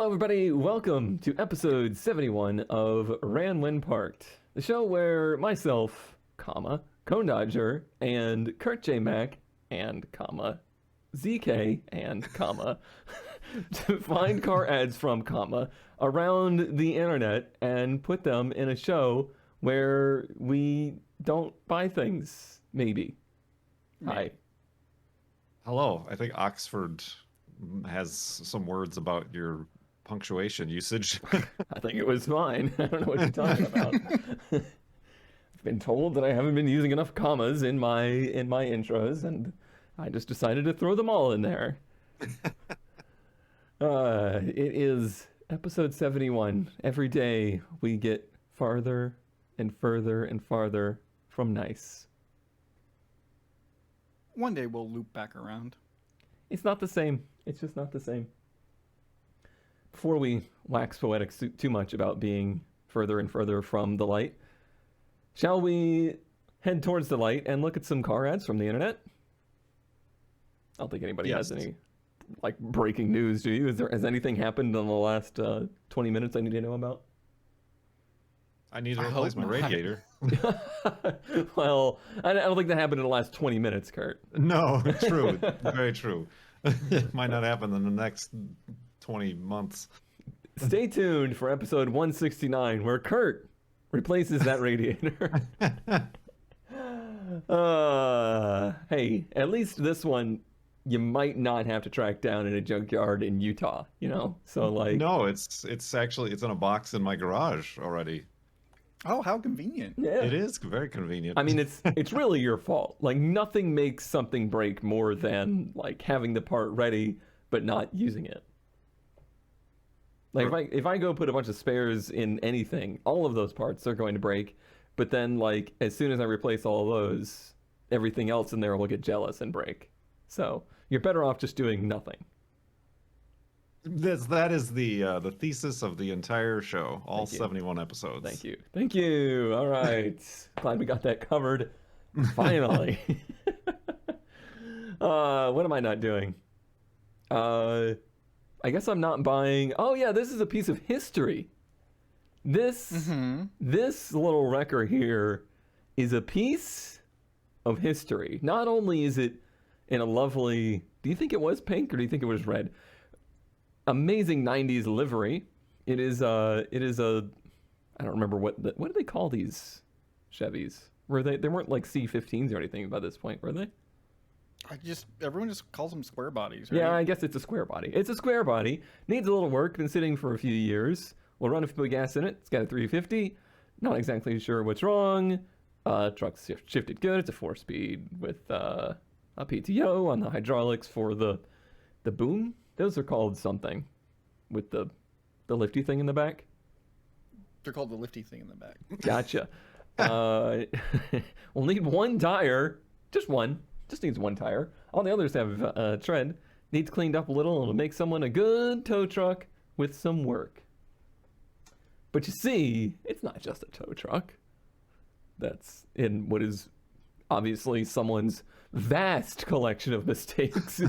Hello, everybody. Welcome to episode 71 of Ran When Parked, the show where myself, Cone Dodger, and Kurt J. Mack, and ZK, and to find car ads from around the internet and put them in a show where we don't buy things, maybe. Hi. Hello. I think Oxford has some words about your punctuation usage. I think it was fine. I don't know what you're talking about. I've been told that I haven't been using enough commas in my intros, and I just decided to throw them all in there. It is episode 71. Every day we get farther and further and farther from nice. One day we'll loop back around. It's not the same. It's just not the same. Before we wax poetic too much about being further and further from the light, shall we head towards the light and look at some car ads from the internet? I don't think anybody has any breaking news, do you? Has anything happened in the last 20 minutes I need to know about? I need to replace my radiator. Well, I don't think that happened in the last 20 minutes, Kurt. No, true. Very true. It might not happen in the next 20 months. Stay tuned for episode 169, where Kurt replaces that radiator. Hey, at least this one you might not have to track down in a junkyard in Utah, you know? So No, it's in a box in my garage already. Oh, how convenient. Yeah. It is very convenient. I mean, it's really your fault. Like, nothing makes something break more than having the part ready but not using it. Like, if I go put a bunch of spares in anything, all of those parts are going to break. But then, as soon as I replace all of those, everything else in there will get jealous and break. So you're better off just doing nothing. That is the thesis of the entire show, all 71 episodes. Thank you. All right. Glad we got that covered. Finally. What am I not doing? I guess I'm not buying. Oh yeah, this is a piece of history. This little wrecker here is a piece of history. Not only is it in a lovely, do you think it was pink or do you think it was red? Amazing 90s livery. It is a I don't remember what do they call these Chevys? They weren't like C15s or anything by this point, were they? Everyone just calls them square bodies, right? Yeah, I guess it's a square body. It's a square body. Needs a little work. Been sitting for a few years. We'll run a few gas in it. It's got a 350. Not exactly sure what's wrong. Truck's shifted good. It's a 4-speed with a PTO on the hydraulics for the boom. Those are called something with the lifty thing in the back. They're called the lifty thing in the back. Gotcha. We'll need one tire. Just one. Just needs one tire. All the others have tread. Needs cleaned up a little. It'll make someone a good tow truck with some work. But you see, it's not just a tow truck. That's in what is obviously someone's vast collection of mistakes.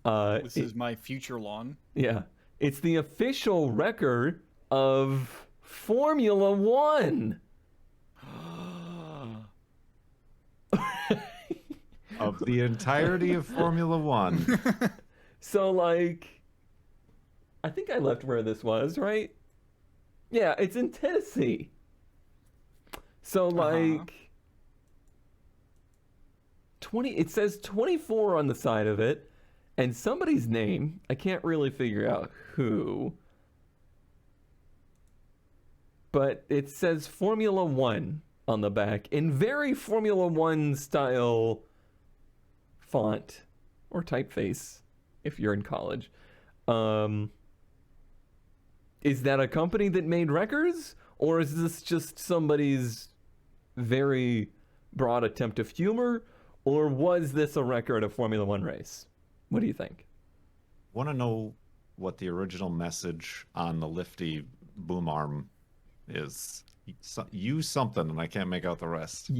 This is my future lawn. Yeah. It's the official record of Formula One. Of the entirety of Formula One. So, I think I left where this was, right? Yeah, it's in Tennessee. So, it says 24 on the side of it. And somebody's name, I can't really figure out who, but it says Formula One on the back in very Formula One style font or typeface if you're in college. Is that a company that made records, or is this just somebody's very broad attempt of humor, or was this a record of Formula One race? What do you think? Want to know what the original message on the lifty boom arm is? Use something, and I can't make out the rest.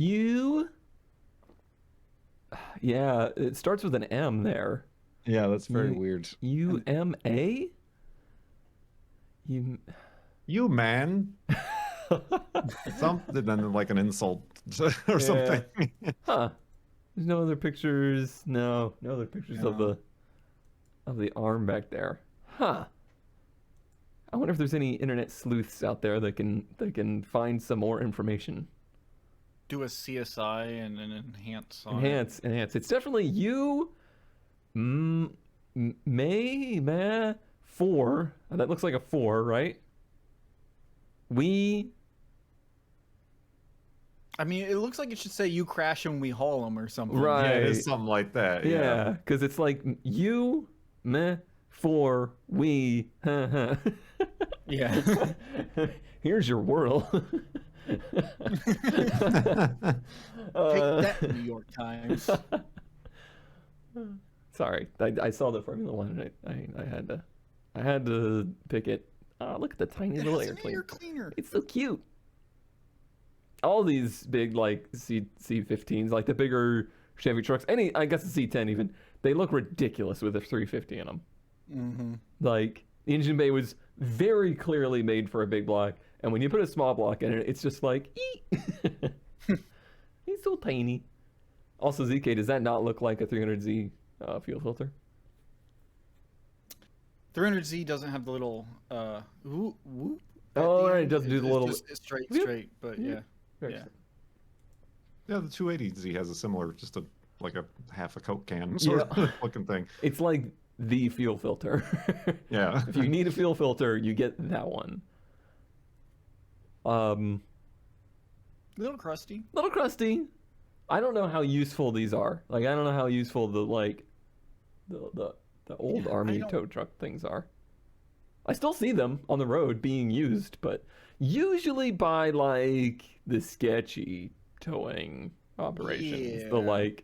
Yeah, it starts with an M there. Yeah, that's very weird. UMA? You. You man. Something then like an insult or something. Huh. There's no other pictures. No other pictures of the arm back there. Huh. I wonder if there's any internet sleuths out there that can find some more information. Do a CSI and an enhance on it. Enhance. It's definitely you. May 4. That looks like a 4, right? We. I mean, it looks like it should say you crash and we haul them or something. Right. Yeah, it is something like that. Yeah, because it's like you, meh, 4, we, Yeah. Here's your whirl. Take that, New York Times. Sorry, I saw the Formula One and I had to pick it. Oh, look at the tiny little air cleaner. It's so cute. All these big like C15s, like the bigger Chevy trucks, I guess the C10 even, they look ridiculous with a 350 in them. Mm-hmm. Like the engine bay was very clearly made for a big block, and when you put a small block in it, it's just like, he's so tiny. Also, ZK, does that not look like a 300Z fuel filter? 300Z doesn't have the little whoop. Oh, right, it doesn't do the little just straight, but yeah. Yeah. Yeah, the 280Z has a similar, just like a half a Coke can sort of looking thing. It's like the fuel filter. Yeah. If you need a fuel filter, you get that one. Little crusty. Little crusty. I don't know how useful these are. Like, I don't know how useful the old army tow truck things are. I still see them on the road being used, but usually by like the sketchy towing operations, the like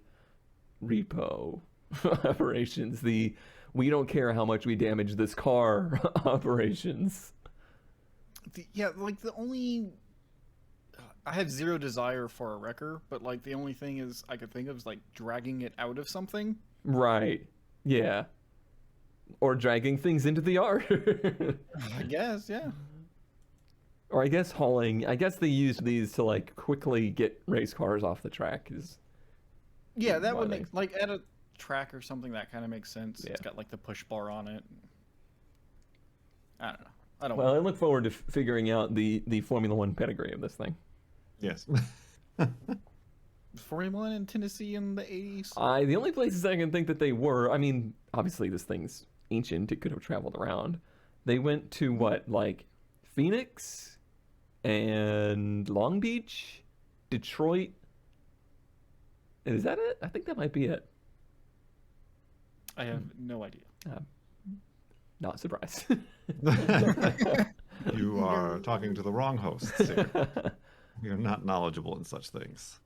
repo operations, the we don't care how much we damage this car operations. Like the only I have zero desire for a wrecker, but like the only thing is I could think of is like dragging it out of something. Right. Yeah. Or dragging things into the yard. I guess, yeah. Or I guess hauling. I guess they used these to like quickly get race cars off the track. Yeah, that would make like at a track or something that kind of makes sense. Yeah. It's got like the push bar on it. I don't know. Well, I look forward to figuring out the Formula One pedigree of this thing. Yes. Formula One in Tennessee in the 80s. The only places I can think that they were, I mean, obviously this thing's ancient. It could have traveled around. They went to what, like Phoenix and Long Beach, Detroit. Is that it? I think that might be it. I have no idea. Not surprised. You are talking to the wrong hosts here. You're not knowledgeable in such things.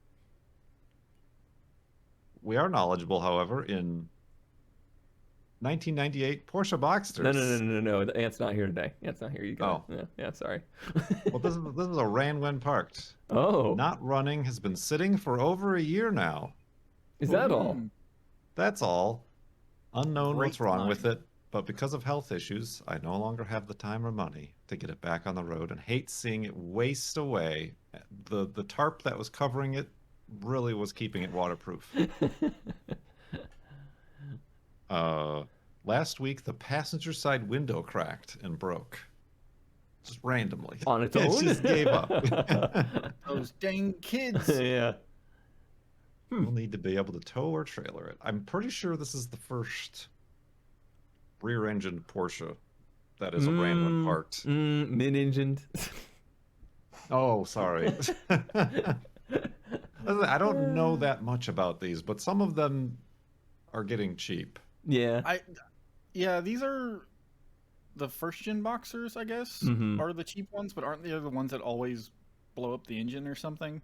We are knowledgeable, however, in 1998 Porsche Boxsters. No. The Ant's not here today. Ant's not here. You go. Oh. Yeah, sorry. Well, this is a ran when parked. Oh. Not running, has been sitting for over a year now. Is that all? That's all. Unknown Great what's wrong line. with it, but because of health issues, I no longer have the time or money to get it back on the road and hate seeing it waste away. The tarp that was covering it really was keeping it waterproof. Last week, the passenger side window cracked and broke. Just randomly. On its It own? just gave up. Those dang kids. Yeah. We'll need to be able to tow or trailer it. I'm pretty sure this is the first rear-engined Porsche that is a ran when parked. Mid-engined. Oh, sorry. I don't know that much about these, but some of them are getting cheap. Yeah. Yeah, these are the first gen Boxers, I guess, are the cheap ones, but aren't they the ones that always blow up the engine or something?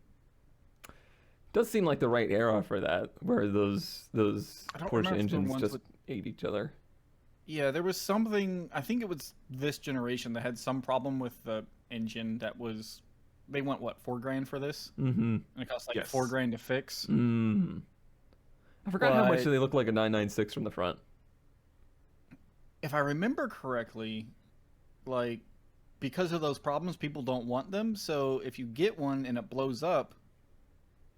Does seem like the right era for that, where those Porsche engines just ate each other. Yeah, there was something, I think it was this generation that had some problem with the engine that was, they went, what, $4,000 for this? Mm-hmm. And it cost like Yes. $4,000 to fix. I forgot how much they look like a 996 from the front. If I remember correctly, like, because of those problems, people don't want them. So if you get one and it blows up,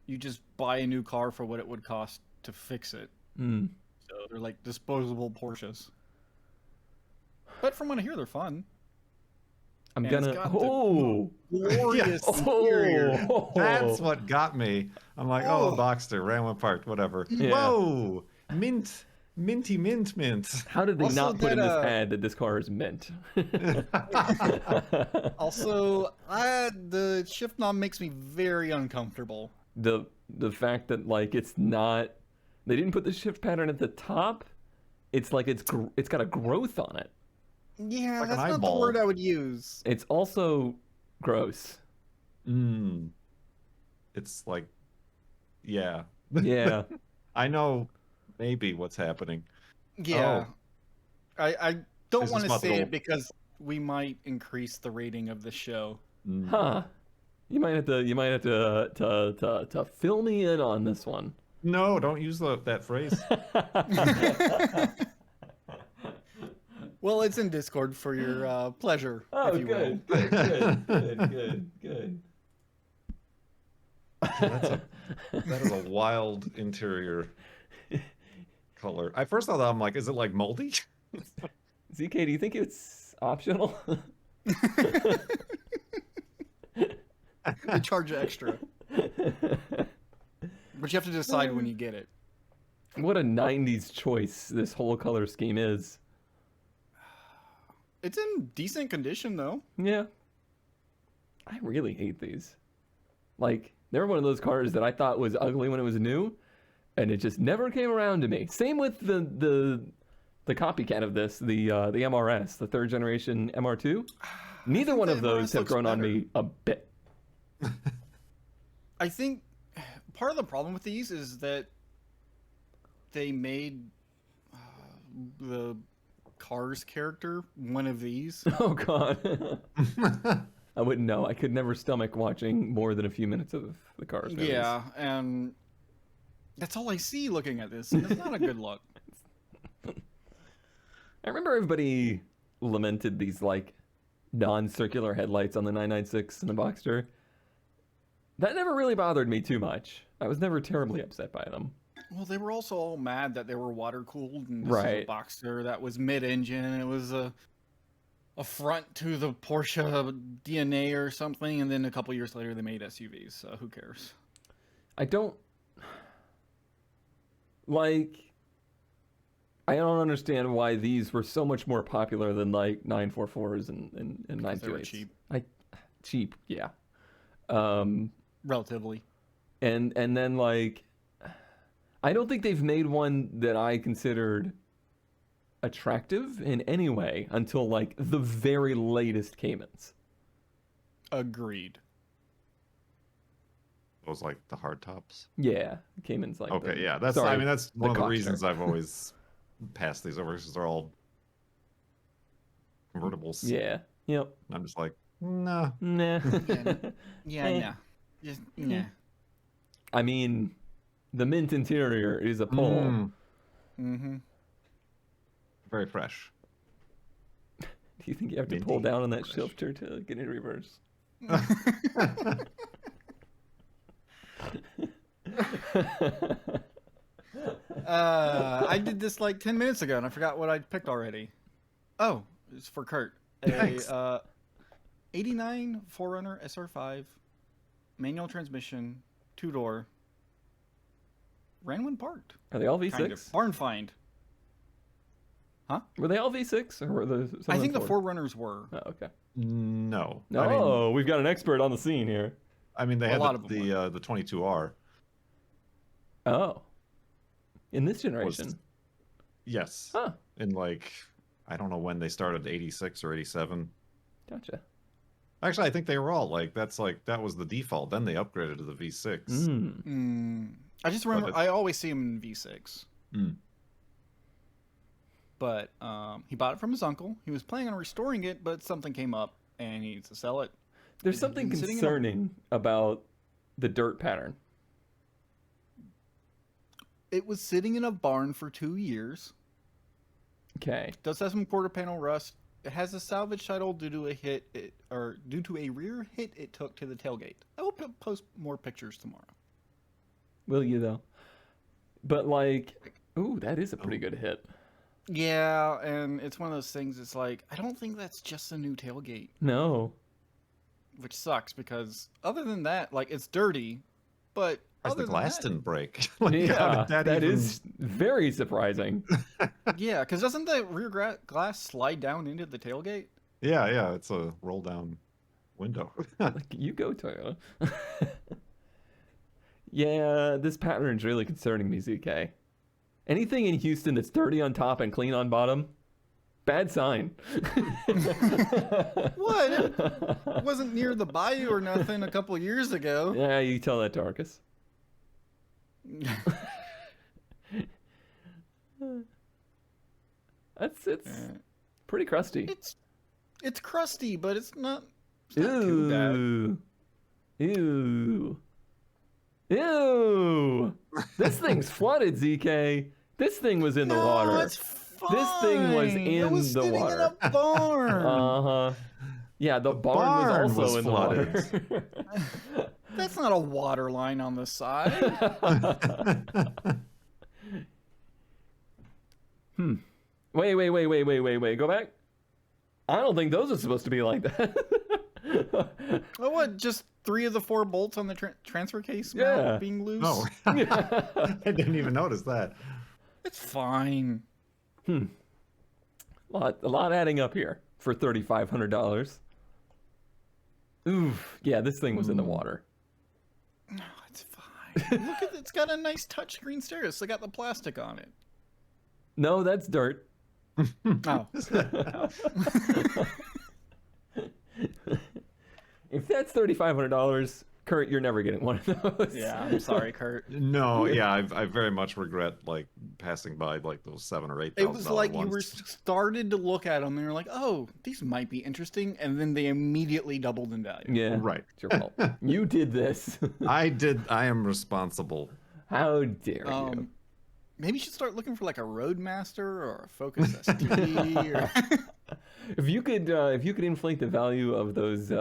you just buy a new car for what it would cost to fix it. Mm. So they're like disposable Porsches. But from what I hear, they're fun. I'm And it's gonna. got the Oh, glorious Yes. interior. oh, That's what got me. I'm like, oh, Oh. Boxster, Ramway Park, whatever. Yeah. Whoa, minty mint. How did they Also not put in that, this ad that this car is mint? Also, the shift knob makes me very uncomfortable. the fact that like it's not, they didn't put the shift pattern at the top. It's like it's got a growth on it. Yeah, Like an that's not the eyeball. word I would use. It's also gross. It's like, yeah. Yeah. I know maybe what's happening. Yeah. I don't This is want to about say the it old- because we might increase the rating of the show. Huh. You might have to fill me in on this one. No, don't use that phrase. Well, it's in Discord for your pleasure, Oh, if you will. good. That is a wild interior color. I first thought, I'm like, is it like moldy? ZK, do you think it's optional? They charge extra, but you have to decide when you get it. What a 90s choice this whole color scheme is. It's in decent condition, though. Yeah. I really hate these. Like, they're one of those cars that I thought was ugly when it was new, and it just never came around to me. Same with the copycat of this, the MRS, the third generation MR2. Neither one the of those MRS have looks grown on better. me a bit. I think part of the problem with these is that they made the Cars character one of these. Oh, God. I wouldn't know. I could never stomach watching more than a few minutes of the Cars movies. Yeah, and that's all I see looking at this, and it's not a good look. I remember everybody lamented these, like, non-circular headlights on the 996 and the Boxster. That never really bothered me too much. I was never terribly upset by them. Well, they were also all mad that they were water cooled, and this Right. is a Boxster that was mid-engine, and it was a front to the Porsche DNA or something, and then a couple years later they made SUVs. So who cares? I don't understand why these were so much more popular than like 944s and 928s. They were cheap. Cheap, yeah. Relatively. And then like I don't think they've made one that I considered attractive in any way until like the very latest Caymans. Agreed. Those like the hard tops. Yeah, Caymans like Okay, the- yeah, that's. sorry, I mean, that's one of the Cockster. reasons I've always passed these over because they're all convertibles. Yeah. Yep. And I'm just like, nah. Nah. Yeah, Eh. nah. Just nah. I mean, the mint interior is a pull. Mm-hmm. Very fresh. Do you think you have to Minty. pull down on that Fresh. shifter to get in reverse? I did this like 10 minutes ago, and I forgot what I picked already. Oh, it's for Kurt. Thanks. 89 4Runner SR5, manual transmission, 2-door. Ran when parked. Are they all V6? Kind of. Barn find. Were they all V6 or were those? I think the 4Runners were. Oh, okay. No. Oh, we've got an expert on the scene here. I mean they A had lot of them the 22R. Oh, in this generation. Yes. Huh. In like, I don't know when they started, 86 or 87. Gotcha. Actually, I think they were all like, that was the default. Then they upgraded to the V6. I just remember, But I always see him in V6. Mm. But he bought it from his uncle. He was planning on restoring it, but something came up, and he needs to sell it. There's It's something been sitting in a- concerning about the dirt pattern. It was sitting in a barn for 2 years. Okay. Does have some quarter panel rust. It has a salvage title due to due to a rear hit it took to the tailgate. I will post more pictures tomorrow. Will you though? But like, ooh, that is a pretty good hit. Yeah, and it's one of those things. It's like I don't think that's just a new tailgate, No. which sucks because other than that, like it's dirty, but Where's the other than glass that, didn't break? Like, how Yeah, did that that even... is very surprising. yeah, because doesn't the rear glass slide down into the tailgate? Yeah, it's a roll down window. Like, you go, Toyota. Yeah, this pattern is really concerning me, ZK. Anything in Houston that's dirty on top and clean on bottom, bad sign. What? It wasn't near the bayou or nothing a couple years ago. Yeah, you tell that to Arcus. It's pretty crusty. It's crusty, but it's not too bad. Ew. Ew. This thing's flooded, ZK. This thing was in the water. It's fine. This thing was in it was the sitting water. in a barn. Uh-huh. Yeah, the barn was also in the water. That's not a water line on the side. Wait. Go back. I don't think those are supposed to be like that. Oh, what? Just 3 of the 4 bolts on the transfer case Yeah. mount being loose? No, I didn't even notice that. It's fine. A lot adding up here for $3,500. Oof. Yeah, this thing was in the water. No, it's fine. Look at it. It's got a nice touchscreen stereo. It's got the plastic on it. No, that's dirt. Oh. If that's $3,500, Kurt, you're never getting one of those. Yeah, I'm sorry, Kurt. No, yeah, I very much regret like passing by like those $7,000 or $8,000. It was like ones. you were started to look at them and you're like, oh, these might be interesting, and then they immediately doubled in value. Yeah. Right. It's your fault. You did this. I am responsible. How dare you? Maybe you should start looking for like a Roadmaster or a Focus ST. Or... If you could inflate the value of those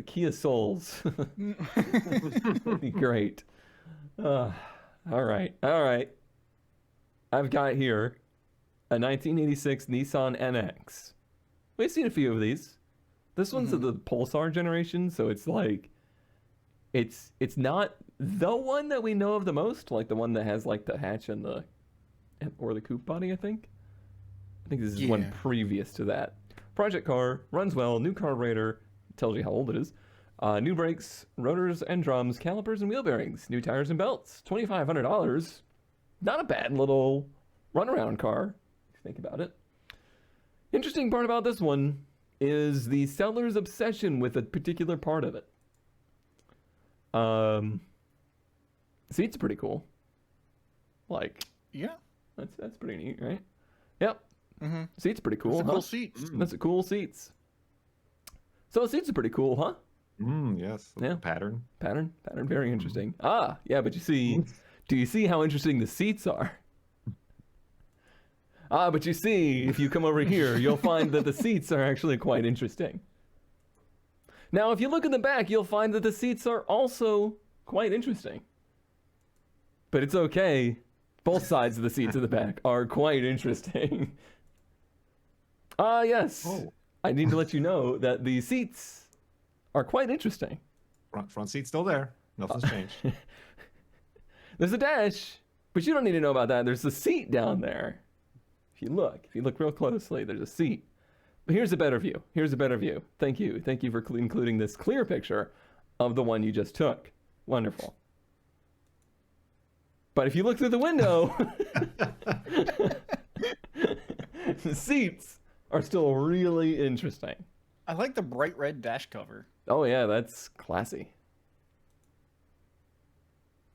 Kia Souls, that'd be great. All right. I've got here a 1986 Nissan NX. We've seen a few of these. This one's of the Pulsar generation, so it's like, it's not the one that we know of the most, like the one that has like the hatch and the coupe body. I think this is one previous to that. Project car, runs well, new carburetor, tells you how old it is. New brakes, rotors and drums, calipers and wheel bearings, new tires and belts. $2,500. Not a bad little runaround car, if you think about it. Interesting part about this one is the seller's obsession with a particular part of it. Seats are pretty cool. Like, Yeah. that's pretty neat, right? Yep. Mm-hmm. Seats pretty cool. It's a huh? cool seats. That's a cool seats. So seats are pretty cool, huh? Yes. Yeah. Pattern. Pattern, very interesting. Ah, yeah, but you see, do you see how interesting the seats are? Ah, but you see, if you come over here, you'll find that the seats are actually quite interesting. Now, if you look in the back, you'll find that the seats are also quite interesting. But it's okay. Both sides of the seats in the back are quite interesting. Ah, yes. Oh. I need to let you know that the seats are quite interesting. Front seat's still there. Nothing's changed. There's a dash, but you don't need to know about that. There's a seat down there. If you look real closely, there's a seat. But here's a better view. Thank you for including this clear picture of the one you just took. Wonderful. But if you look through the window, the seats are still really interesting. I like the bright red dash cover. Oh yeah, that's classy.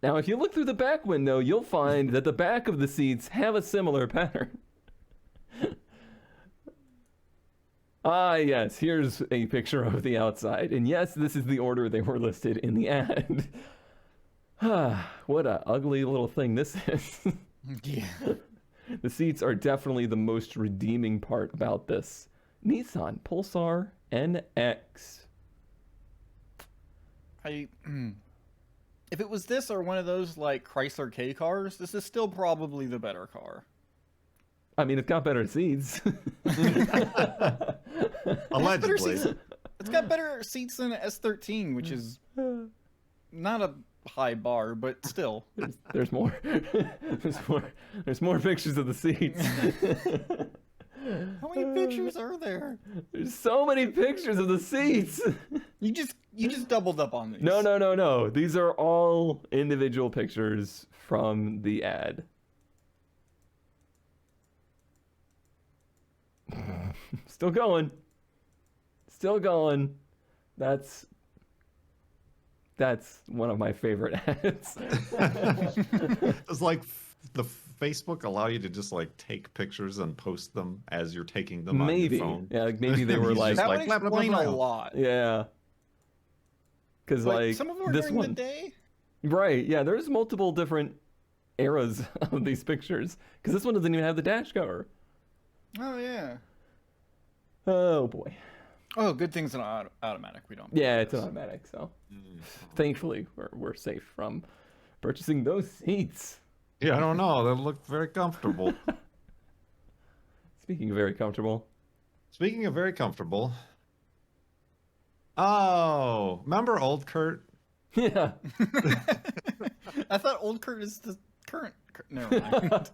Now, if you look through the back window, you'll find that the back of the seats have a similar pattern. Ah, yes, here's a picture of the outside. And yes, this is the order they were listed in the ad. What a ugly little thing this is. Yeah. The seats are definitely the most redeeming part about this Nissan Pulsar NX. If it was this or one of those like Chrysler K cars, this is still probably the better car. I mean, it's got better seats. Allegedly. It's got better seats than an S13, which is not a high bar, but still. There's more. There's more pictures of the seats. How many pictures are there? There's so many pictures of the seats. You just doubled up on these. No. These are all individual pictures from the ad. Still going. That's one of my favorite ads. It's like the Facebook allow you to just like take pictures and post them as you're taking them on your phone. Yeah, like maybe they were He's like, just that like, would blah, blah, blah, explain a blah. lot. yeah, because like some of them are this during one, the day. right? Yeah, there's multiple different eras of these pictures because this one doesn't even have the dash cover. Oh yeah. Oh boy. Oh, good thing's an automatic. We don't. Yeah, it's an automatic, so thankfully we're safe from purchasing those seats. Yeah, I don't know. They look very comfortable. Speaking of very comfortable. Speaking of very comfortable. Oh, remember old Kurt? Yeah. I thought old Kurt is the current. Never mind.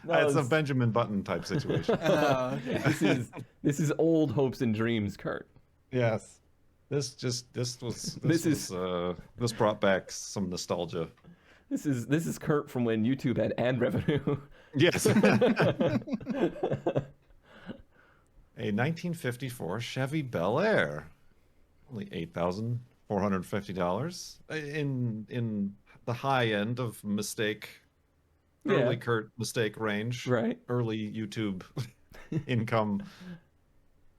It's a Benjamin Button type situation. Okay. This is old hopes and dreams, Kurt. Yes. This brought back some nostalgia. This is Kurt from when YouTube had ad revenue. Yes. A 1954 Chevy Bel Air, only $8,450 in the high end of early Kurt mistake range, Right. Early YouTube income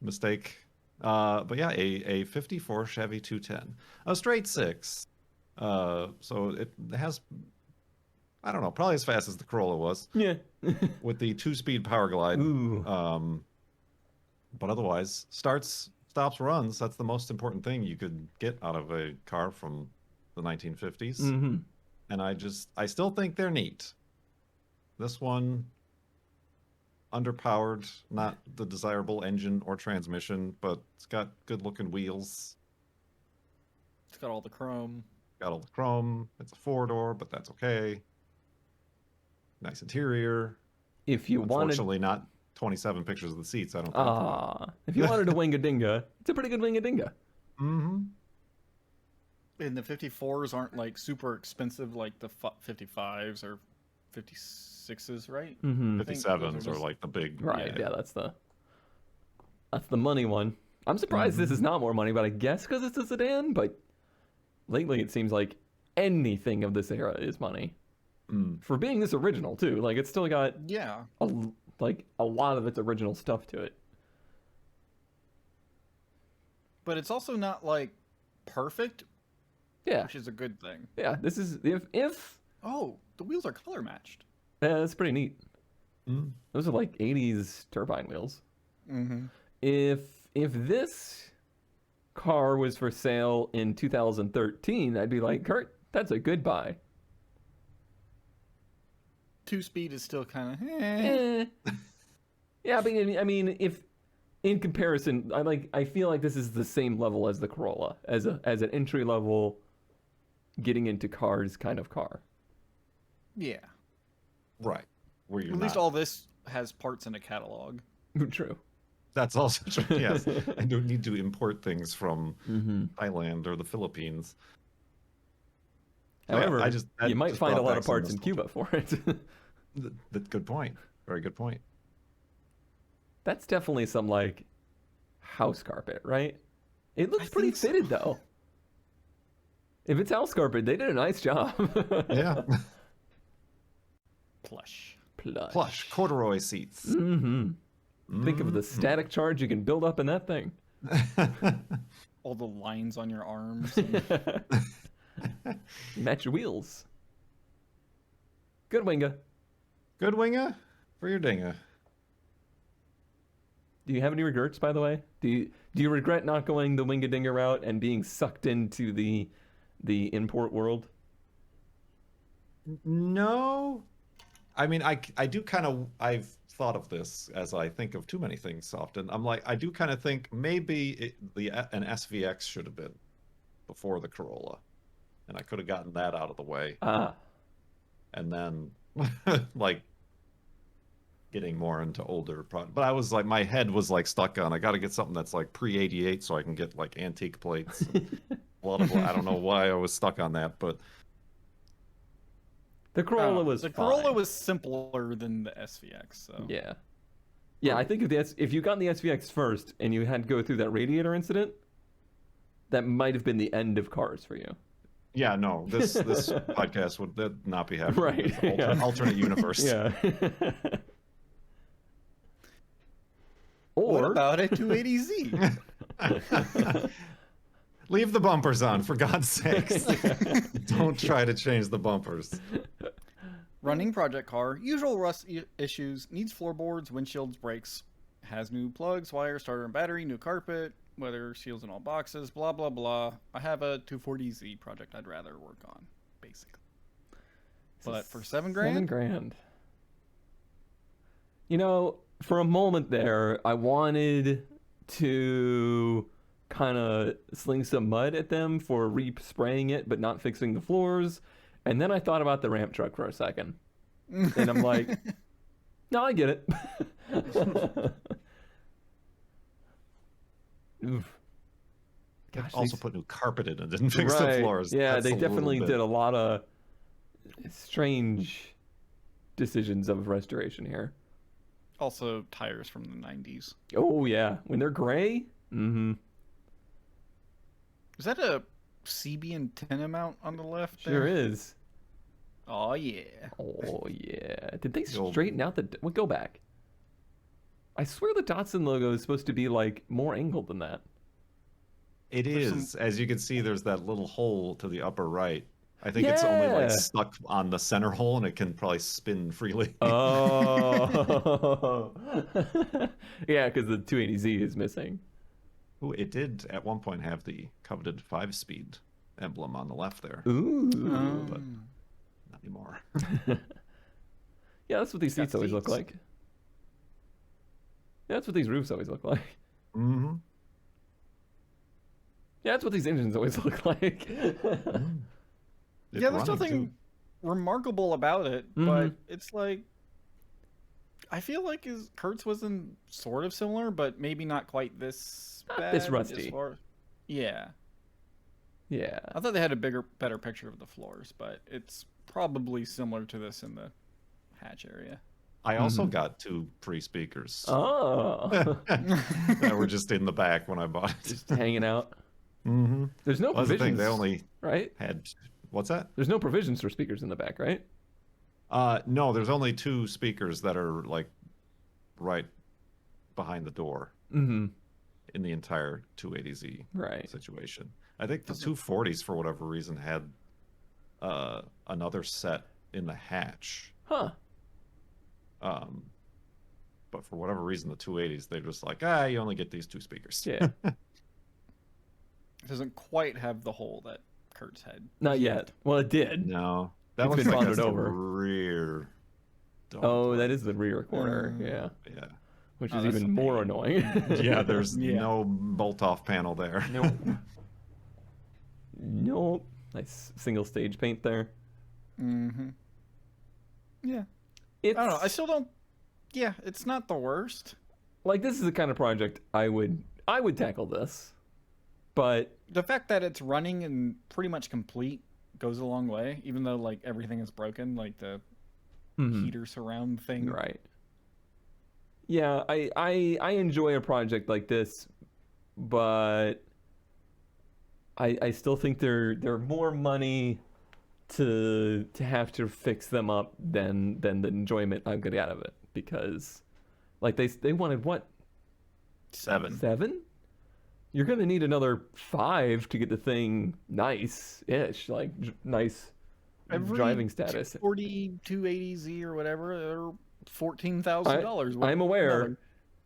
mistake. But yeah, a 54 Chevy 210, a straight six. So it has, I don't know, probably as fast as the Corolla was. Yeah. With the 2-speed power glide. Ooh. But otherwise, starts, stops, runs. That's the most important thing you could get out of a car from the 1950s. Mm-hmm. And I still think they're neat. This one, underpowered, not the desirable engine or transmission, but it's got good looking wheels. It's got all the chrome. Got all the chrome. It's a 4-door, but that's okay. Nice interior. If you wanted, Unfortunately, not 27 pictures of the seats, I don't think. if you wanted a Wingadinga, it's a pretty good Wingadinga. Mm-hmm. And the 54s aren't like super expensive like the 55s or 56s, right? Mm-hmm. I think those 57s are just- like the big. Right. Yeah, that's the money one. I'm surprised this is not more money, but I guess because it's a sedan. But lately, it seems like anything of this era is money. Mm. For being this original too. Like it's still got Yeah. a lot of its original stuff to it. But it's also not like perfect, Yeah. which is a good thing. Yeah. This is if Oh, the wheels are color matched. that's pretty neat. Mm. Those are like 80s turbine wheels. Mm-hmm. If this car was for sale in 2013, I'd be like, Kurt, that's a good buy. 2-speed is still kind of Yeah, but I mean, if in comparison, I feel like this is the same level as the Corolla, as an entry level, getting into cars kind of car. Yeah. Right. Where you're At least not. all this has parts in a catalog. True. That's also true. Yes. I don't need to import things from Thailand or the Philippines. So, yeah, However, that you might just find a brought lot back of some parts in nostalgia. Cuba for it. Good point. Very good point. That's definitely some like house carpet, right? It looks pretty think so. fitted though. If it's house carpet, they did a nice job. Yeah. Plush. Plush corduroy seats. Mm-hmm. Think of the static charge you can build up in that thing. All the lines on your arms. Match your wheels. Good Winga. Good winger for your dinger. Do you have any regrets, by the way? Do you regret not going the Wingadinger route and being sucked into the import world? No. I mean, I do kind of, I've thought of this as I think of too many things often. I'm like, I do kind of think maybe an SVX should have been before the Corolla. And I could have gotten that out of the way. And then, like, getting more into older products. But I was like, my head was like stuck on, I got to get something that's like pre-88 so I can get like antique plates. I don't know why I was stuck on that, but the Corolla was the fine. Corolla was simpler than the SVX. So yeah. I think if you got the SVX first and you had to go through that radiator incident, that might have been the end of cars for you. Yeah, no, this podcast would not be happening. Right. Alternate universe. Yeah. Or what about a 280Z? Leave the bumpers on, for God's sakes. Don't try to change the bumpers. Running project car, usual rust issues, needs floorboards, windshields, brakes, has new plugs, wires, starter and battery, new carpet, weather seals in all boxes, blah, blah, blah. I have a 240Z project I'd rather work on, basically. But for $7 grand? $7,000. You know, for a moment there, I wanted to kind of sling some mud at them for re-spraying it but not fixing the floors. And then I thought about the ramp truck for a second. And I'm like, no, I get it. Oof. Gosh, Also put new carpet in and didn't fix the floors. Yeah, That's they definitely did a lot of strange decisions of restoration here. Also, tires from the 90s. Oh, yeah. When they're gray? Mm-hmm. Is that a CB antenna mount on the left there? Sure is. Oh, yeah. Oh, yeah. Did they straighten out the... Well, go back. I swear the Datsun logo is supposed to be, like, more angled than that. It is. As you can see, there's that little hole to the upper right. I think it's only, like, stuck on the center hole, and it can probably spin freely. Oh. Yeah, because the 280Z is missing. Ooh, it did, at one point, have the coveted 5-speed emblem on the left there. Ooh. But not anymore. Yeah, that's what these seats always look like. Yeah, that's what these roofs always look like. Mm-hmm. Yeah, that's what these engines always look like. Yeah, there's nothing remarkable about it, but it's like, I feel like Kurt's was in sort of similar, but maybe not quite this bad. This rusty. Yeah. Yeah. I thought they had a better picture of the floors, but it's probably similar to this in the hatch area. I also got 2 pre-speakers. Oh. That were just in the back when I bought it. Just hanging out. Mm-hmm. There's no provisions. The thing, they only had... What's that? There's no provisions for speakers in the back, right? No, there's only 2 speakers that are, like, right behind the door in the entire 280Z situation. I think the 240s, for whatever reason, had another set in the hatch. Huh. But for whatever reason, the 280s, they're just like, you only get these 2 speakers. Yeah. It doesn't quite have the hole that Kurt's had. Not yet. Well, it did. No. That looks like bonded that's over. The rear. That is the rear corner. Yeah. Yeah. Which is even more annoying. Yeah, there's no bolt-off panel there. Nope. Nope. Nice single stage paint there. Mm-hmm. Yeah. I don't know. I still don't... Yeah, it's not the worst. Like, this is the kind of project I would tackle this. But the fact that it's running and pretty much complete goes a long way, even though like everything is broken, like the heater surround thing. Right. Yeah, I enjoy a project like this, but I still think they're more money to have to fix them up than the enjoyment I get out of it, because like they wanted what? 7. 7? You're going to need another 5 to get the thing nice-ish, like nice driving status. 280Z or whatever, they're $14,000. I'm aware.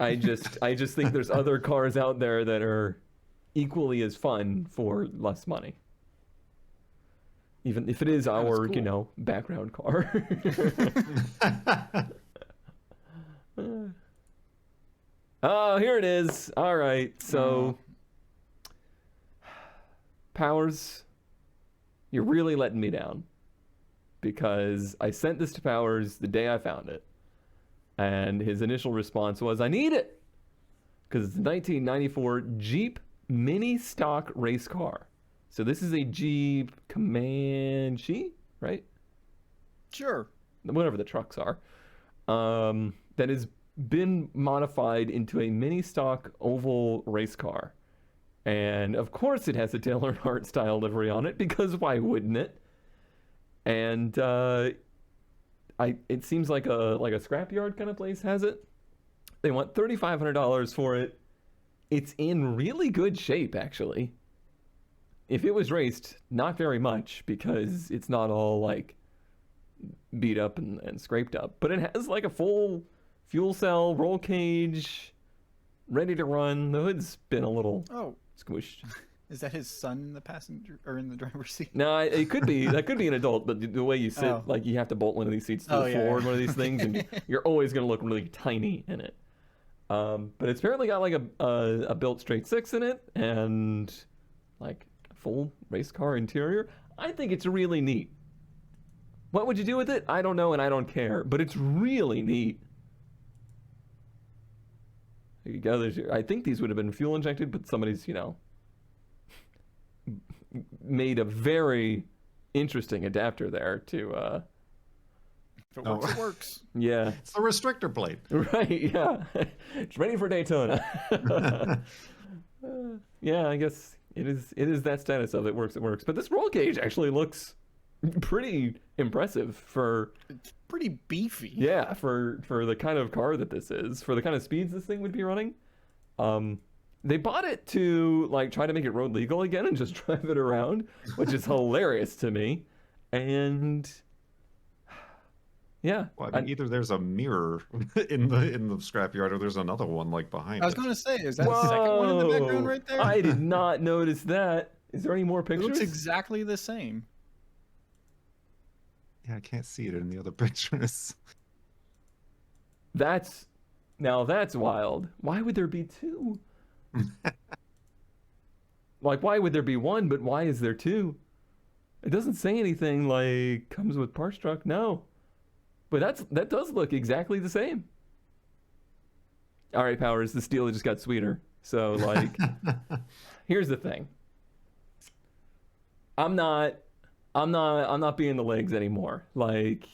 I just think there's other cars out there that are equally as fun for less money. Even if it is our, cool. background car. Oh, here it is. All right. So, Powers, you're really letting me down. Because I sent this to Powers the day I found it. And his initial response was, I need it. Because it's a 1994 Jeep mini stock race car. So this is a Jeep Comanche, right? Sure. Whatever the trucks are. That has been modified into a mini stock oval race car. And of course it has a Dale Earnhardt style livery on it, because why wouldn't it? And it seems like a scrapyard kind of place has it. They want $3,500 for it. It's in really good shape, actually. If it was raced, not very much, because it's not all like beat up and scraped up. But it has like a full fuel cell, roll cage, ready to run. The hood's been a little squished. Is that his son in the passenger or in the driver's seat? No, it could be. That could be an adult, but the way you sit, like you have to bolt one of these seats to the floor in one of these things, and you're always going to look really tiny in it. But it's apparently got like a built straight six in it, and like a full race car interior. I think it's really neat. What would you do with it? I don't know, and I don't care, but it's really neat. There you go. I think these would have been fuel injected, but somebody's, made a very interesting adapter there to if it works, it works. Yeah. It's the restrictor plate. Right, yeah. It's ready for Daytona. Yeah, I guess it is that status of it works, But this roll cage actually looks pretty impressive for it's pretty beefy. Yeah, for the kind of car that this is, for the kind of speeds this thing would be running. They bought it to like try to make it road legal again and just drive it around, which is hilarious to me. And yeah, well, I mean, either there's a mirror in the scrapyard, or there's another one like behind it. I was going to say, is that the second one in the background right there? I did not notice that. Is there any more pictures? It looks exactly the same. Yeah, I can't see it in the other pictures. That's wild. Why would there be two? Like, why would there be one, but why is there two? It doesn't say anything like comes with parts truck. No, but that does look exactly the same. All right, Powers, the steel just got sweeter. So like, here's the thing. I'm not being the legs anymore. Like,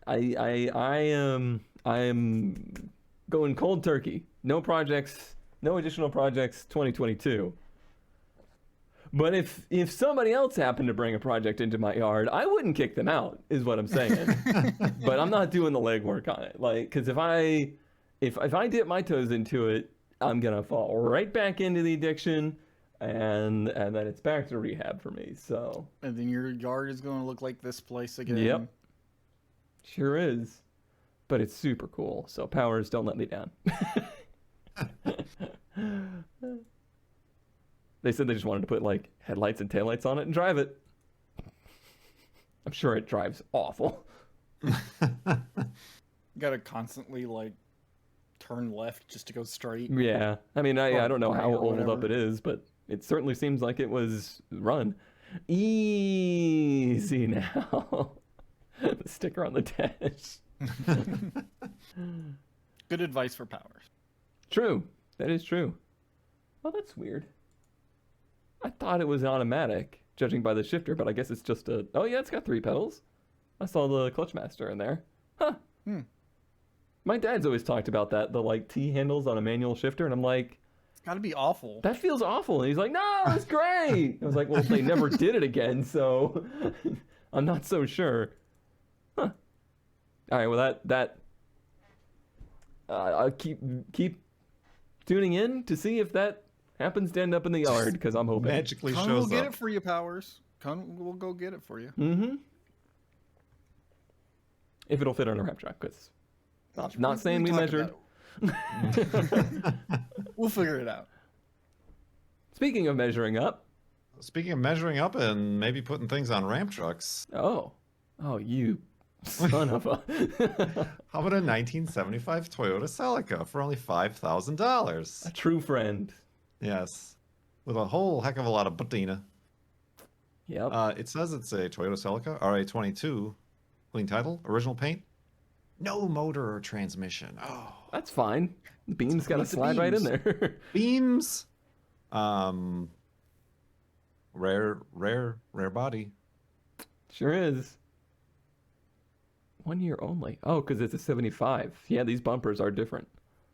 I am going cold turkey. No projects. No additional projects 2022. But if somebody else happened to bring a project into my yard, I wouldn't kick them out, is what I'm saying. But I'm not doing the legwork on it. Like, because if I dip my toes into it, I'm gonna fall right back into the addiction, and then it's back to rehab for me. So. And then your yard is gonna look like this place again. Yep. Sure is. But it's super cool. So Powers, don't let me down. They said they just wanted to put like headlights and taillights on it and drive it. I'm sure it drives awful. You gotta constantly like turn left just to go straight. Yeah. I mean, I don't know how oiled up whatever. it is, but it certainly seems like it was run. Easy now. The sticker on the dash. Good advice for Powers. True. That is true. Oh, that's weird. I thought it was automatic, judging by the shifter, but I guess it's just a... Oh, yeah, it's got 3 pedals. I saw the clutch master in there. Huh. My dad's always talked about that, the, like, T-handles on a manual shifter, and I'm like... It's gotta be awful. That feels awful. And he's like, no, it's great. I was like, well, they never did it again, so I'm not so sure. Huh. All right, well, I'll keep tuning in to see if that happens to end up in the yard, because I'm hoping. Magically Con shows will get up. it for you, Powers. Con will go get it for you. Mm-hmm. If it'll fit on a wrap truck, because not saying we measured. We'll figure it out. Speaking of measuring up. Speaking of measuring up and maybe putting things on ramp trucks, Oh, you son of a. how about a 1975 Toyota Celica for only A $5,000? true friend. Yes, with a whole heck of a lot of patina. Yep. It says it's a Toyota Celica RA22, clean title, original paint, no motor or transmission. Oh, That's fine. The beam's got to Beat the slide right in beams. there. beams. Rare body. Sure is. 1 year only. Oh, because it's a 75. Yeah, these bumpers are different.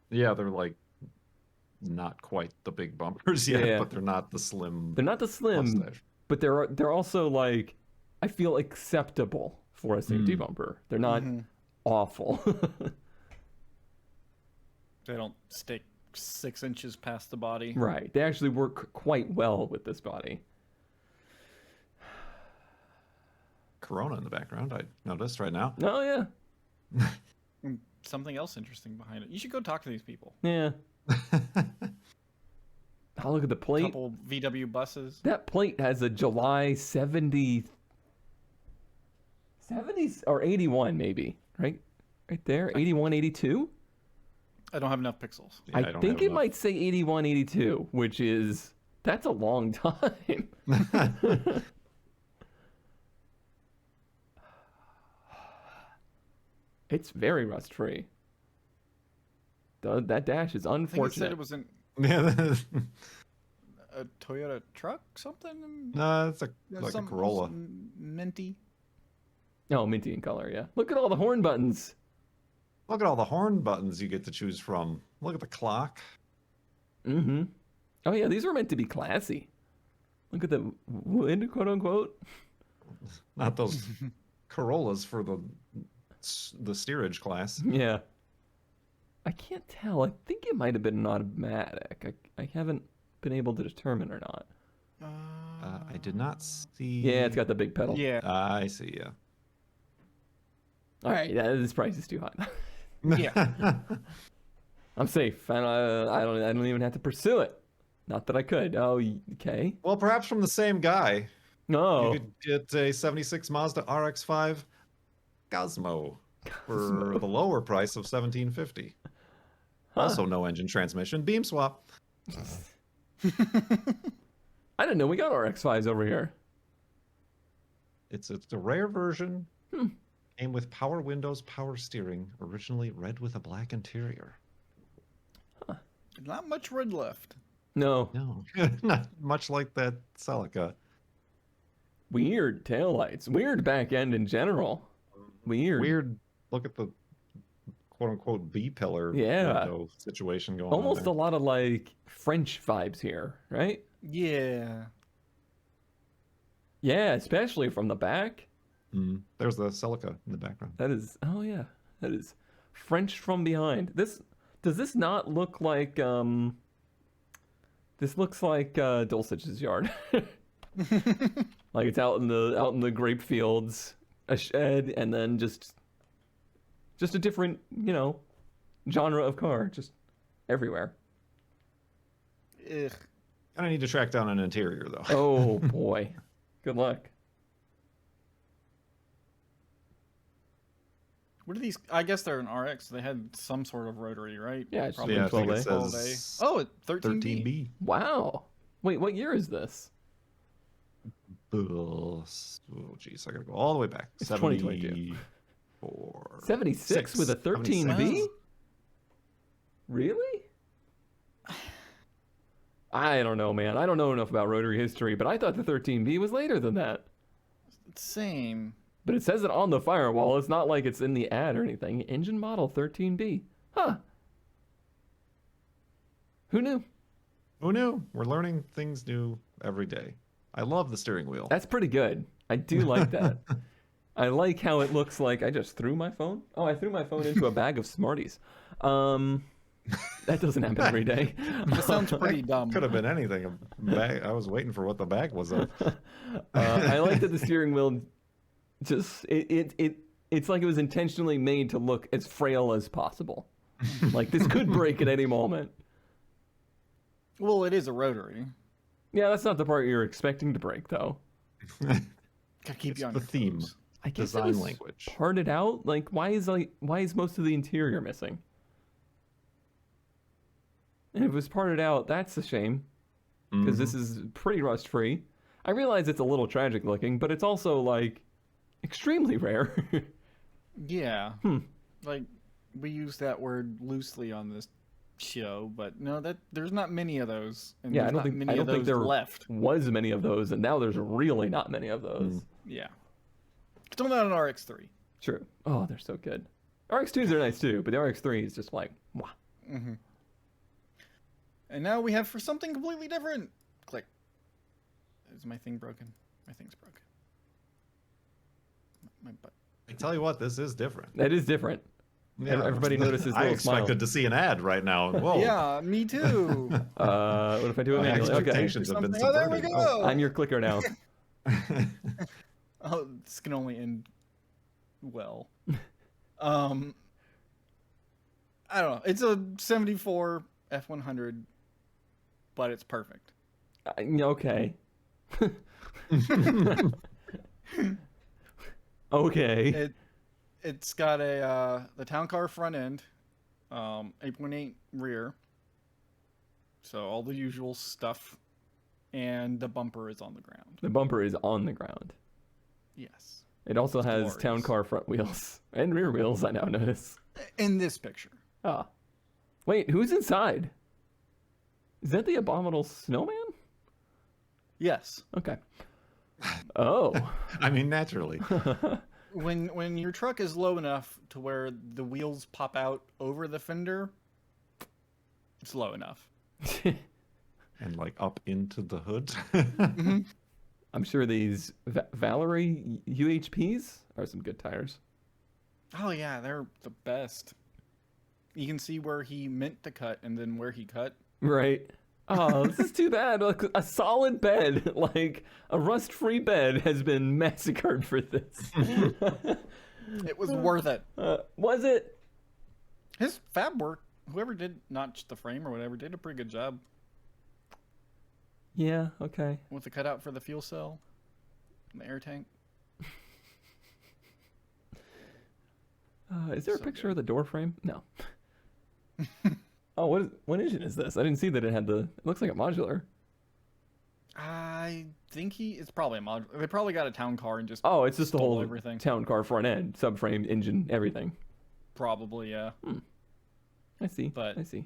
Yeah, they're like not quite the big bumpers yet, Yeah. but they're not the slim. They're not the slim, mustache. but they're also like, I feel acceptable for a safety bumper. They're not awful. They don't stick 6 inches past the body. Right. They actually work quite well with this body. Corona in the background, I noticed right now. Oh, yeah. And something else interesting behind it. You should go talk to these people. Yeah. Oh, look at the plate. Couple VW buses. That plate has a July 70s or 81 maybe, right? Right there, 81, 82? I don't have enough pixels. Yeah, I don't think have it enough. might say 81, 82, which is, that's a long time. It's very rust free. That dash is I think it said unfortunate. it was a Toyota truck, something. No, it's like a Some- Corolla. some minty. Oh, minty in color, yeah. Look at all the horn buttons. Look at all the horn buttons you get to choose from. Look at the clock. Mm-hmm. Oh, yeah, these were meant to be classy. Look at the wood, quote unquote. Not those Corollas for the steerage class. Yeah. I can't tell. I think it might have been an automatic. I haven't been able to determine or not. I did not see. Yeah, it's got the big pedal. Yeah. I see. Yeah. All right, this price is too high. Yeah. I'm safe. I don't even have to pursue it. Not that I could. Oh, okay. Well, perhaps from the same guy. No. You could get a 76 Mazda RX-5 Cosmo for the lower price of $1,750. Also, no engine transmission, beam swap. I didn't know we got RX-5s over here. It's a rare version. Came with power windows, power steering. Originally red with a black interior. Not much red left. No. No, not much like that Celica. Weird taillights. Weird back end in general. Weird. Look at the quote-unquote B-pillar Yeah. window situation going Almost on a lot of like French vibes here, right? Yeah. Yeah, especially from the back. There's the Celica in the background. That is, oh yeah, that is French from behind. Does this not look like this looks like Dulcich's yard. Like it's out in the grape fields, a shed, and then just a different, genre of car, just everywhere. Ugh. I need to track down an interior though. Oh boy. Good luck. What are these? I guess they're an RX. They had some sort of rotary, right? Yeah, it's Probably Yeah, I think 12A. it 12A. says Oh, 13B. 13B. Wow. Wait, what year is this? Oh, geez, I gotta go all the way back. It's 2022. 76 with a 13B? 76. Really? I don't know, man. I don't know enough about rotary history, but I thought the 13B was later than that. Same. But it says it on the firewall. It's not like it's in the ad or anything. Engine model 13B. Huh. Who knew? Who knew? We're learning things new every day. I love the steering wheel. That's pretty good. I do like that. I like how it looks like I just threw my phone. Oh, I threw my phone into a bag of Smarties. That doesn't happen every day. That sounds pretty dumb. Could have been anything. A bag, I was waiting for what the bag was of. I like that the steering wheel just it's like it was intentionally made to look as frail as possible. Like, this could break at any moment. Well, it is a rotary. Yeah, that's not the part you're expecting to break, though. Gotta keep It's you on the your theme. toes. I guess it Design was language. parted out. Like, why is most of the interior missing? And if it was parted out, that's a shame, because this is pretty rust free. I realize it's a little tragic looking, but it's also like extremely rare. Yeah. Like, we use that word loosely on this show, but no, there's not many of those. And Yeah, there's I don't not think many I don't of think those there left. was many of those, and now there's really not many of those. Yeah. Still not an RX-3. True. Oh, they're so good. RX-2s are nice too, but the RX-3 is just like, wow. And now we have for something completely different. Click. Is my thing broken? My thing's broken. My butt. I tell you what, this is different. That is different. Yeah. Everybody notices I little expected smile. to see an ad right now. Whoa. Yeah, me too. What if I do it My manually? Okay. expectations have been Oh, there we subverted. go. I'm your clicker now. Oh, this can only end well. I don't know. It's a 74 F100, but it's perfect. Okay. Okay. It's got a the town car front end, 8.8 rear, so all the usual stuff, and the bumper is on the ground. The bumper is on the ground. Yes. It also has glorious. town car front wheels and rear wheels, I now notice. In this picture. Ah. Wait, who's inside? Is that the abominable snowman? Yes. Okay. Oh. I mean, naturally. When your truck is low enough to where the wheels pop out over the fender, it's low enough. And like up into the hood. I'm sure these Valerie UHPs are some good tires. Oh yeah, they're the best. You can see where he meant to cut and then where he cut. Right. Oh, this is too bad. Like, a solid bed, like a rust-free bed, has been massacred for this. It was worth it. Was it? His fab work, whoever did notch the frame or whatever, did a pretty good job Yeah, okay. with the cutout for the fuel cell and the air tank. Is there a So picture good. of the door frame? No. Oh, what engine is this? I didn't see that it had the... It looks like a modular. I think it's probably a mod. They probably got a town car and just Oh, it's just the stole whole everything. town car front end, subframe, engine, everything. Probably, yeah. I see. But- I see.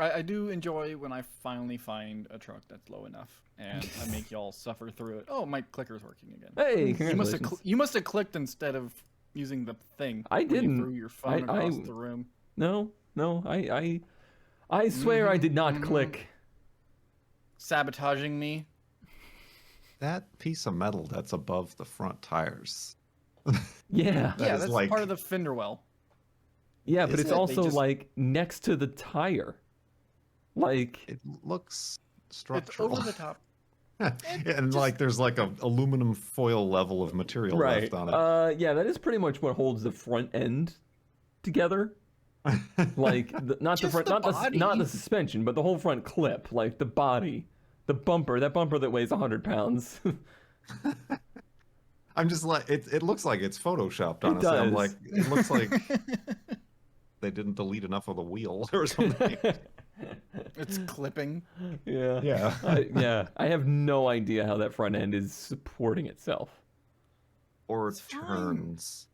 I do enjoy when I finally find a truck that's low enough and I make y'all suffer through it. Oh, my clicker's working again. Hey, You must congratulations. have you must have clicked instead of using the thing. I when you didn't. threw your phone I- across the room. No, I swear I did not click. Sabotaging me. That piece of metal that's above the front tires. Yeah. That Yeah, is that's like- part of the fender well. Yeah, but Is it's it? They also just- like next to the tire. Like, It looks It's structural. over the top. And like there's like a aluminum foil level of material right. left on it. Yeah, that is pretty much what holds the front end together. Like, not the Just front, the not body. the suspension, but the whole front clip, like the body, the bumper, that bumper that weighs 100 pounds. I'm just like it looks like it's photoshopped, honestly. I'm does. like it looks like they didn't delete enough of the wheel or something. It's clipping. Yeah. Yeah. I have no idea how that front end is supporting itself. Or It's fine. turns.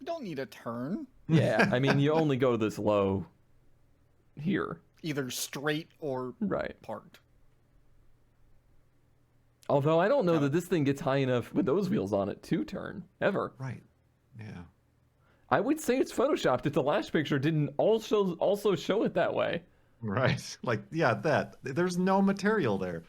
I don't need a turn. Yeah, I mean, you only go this low here. Either straight or Right. parked. Although I don't know that this thing gets high enough with those wheels on it to turn, ever. Right. Yeah. I would say it's photoshopped if the last picture didn't also show it that way. Right. Like yeah, that there's no material there.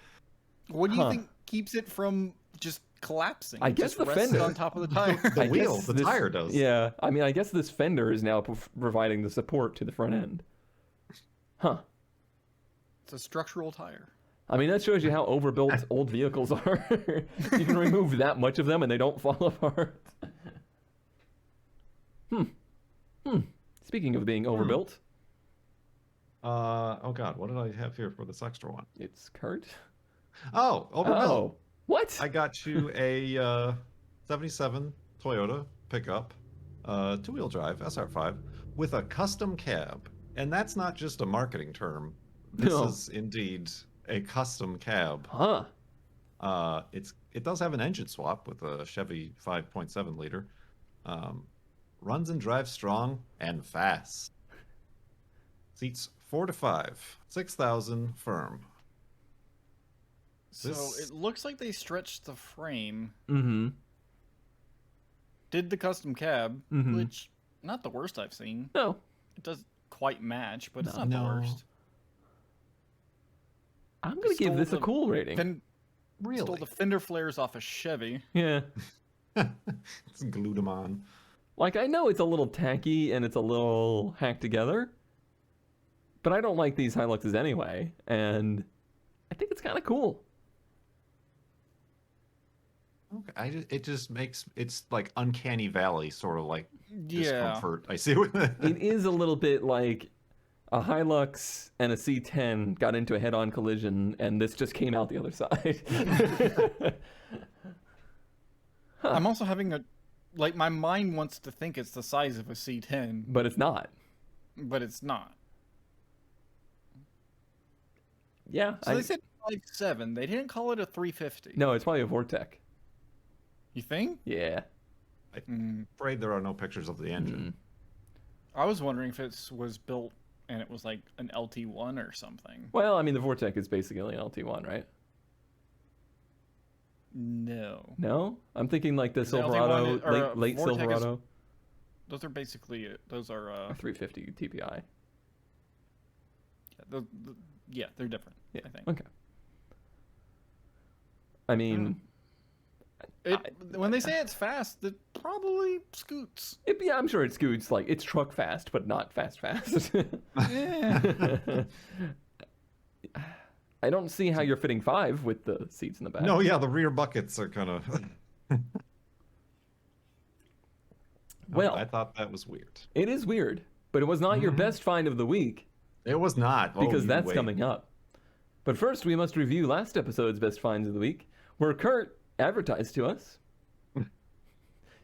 What do you Huh. think keeps it from just collapsing? I It guess just the rests fender. on top of the tire. The I wheel, guess the tire does. Yeah, I mean, I guess this fender is now providing the support to the front end. Huh. It's a structural tire. I mean, that shows you how overbuilt old vehicles are. You can remove that much of them and they don't fall apart. Speaking of being overbuilt, Oh God, what did I have here for this extra one? it's Kurt. Oh, overbuilt. Oh, what? I got you a 77 Toyota pickup, two-wheel drive SR5 with a custom cab. And that's not just a marketing term. This No. is indeed a custom cab. Huh. It does have an engine swap with a Chevy 5.7 liter. Runs and drives strong and fast. Seats 4 to 5, 6,000 firm. So it looks like they stretched the frame. Mm-hmm. Did the custom cab, Mhm. which not the worst I've seen. No. It does quite match, but it's not No. the worst. I'm going to give Stole this a the cool rating. Stole Really? the fender flares off a Chevy. Yeah. It's glued them on. Like, I know it's a little tacky and it's a little hacked together, but I don't like these Hiluxes anyway, and I think it's kind of cool. Okay, it just makes it's like uncanny valley sort of like Yeah. discomfort. I see what It is a little bit like a Hilux and a C10 got into a head-on collision, and this just came out the other side. I'm also having a like my mind wants to think it's the size of a C10, But it's not. but it's not. Yeah. So they said 5.7. They didn't call it a 350. No, it's probably a Vortec. You think? Yeah. afraid there are no pictures of the engine. I was wondering if it was built and it was like an LT1 or something. Well, I mean, the Vortec is basically an LT1, right? No. No? I'm thinking like the The LT1 Silverado, or, late Vortec is- Silverado. Those are basically those are A 350 TPI. yeah, they're different. Yeah. I think. Okay. I mean, When they say it's fast, it probably scoots. yeah, I'm sure it scoots like it's truck fast, but not fast. Yeah. I don't see how you're fitting 5 with the seats in the back. No, yeah, the rear buckets are kind of. Well, I thought that was weird. it is weird, but it was not your best find of the week It was not because you that's wait. coming up. But first, we must review last episode's best finds of the week, where Kurt advertised to us.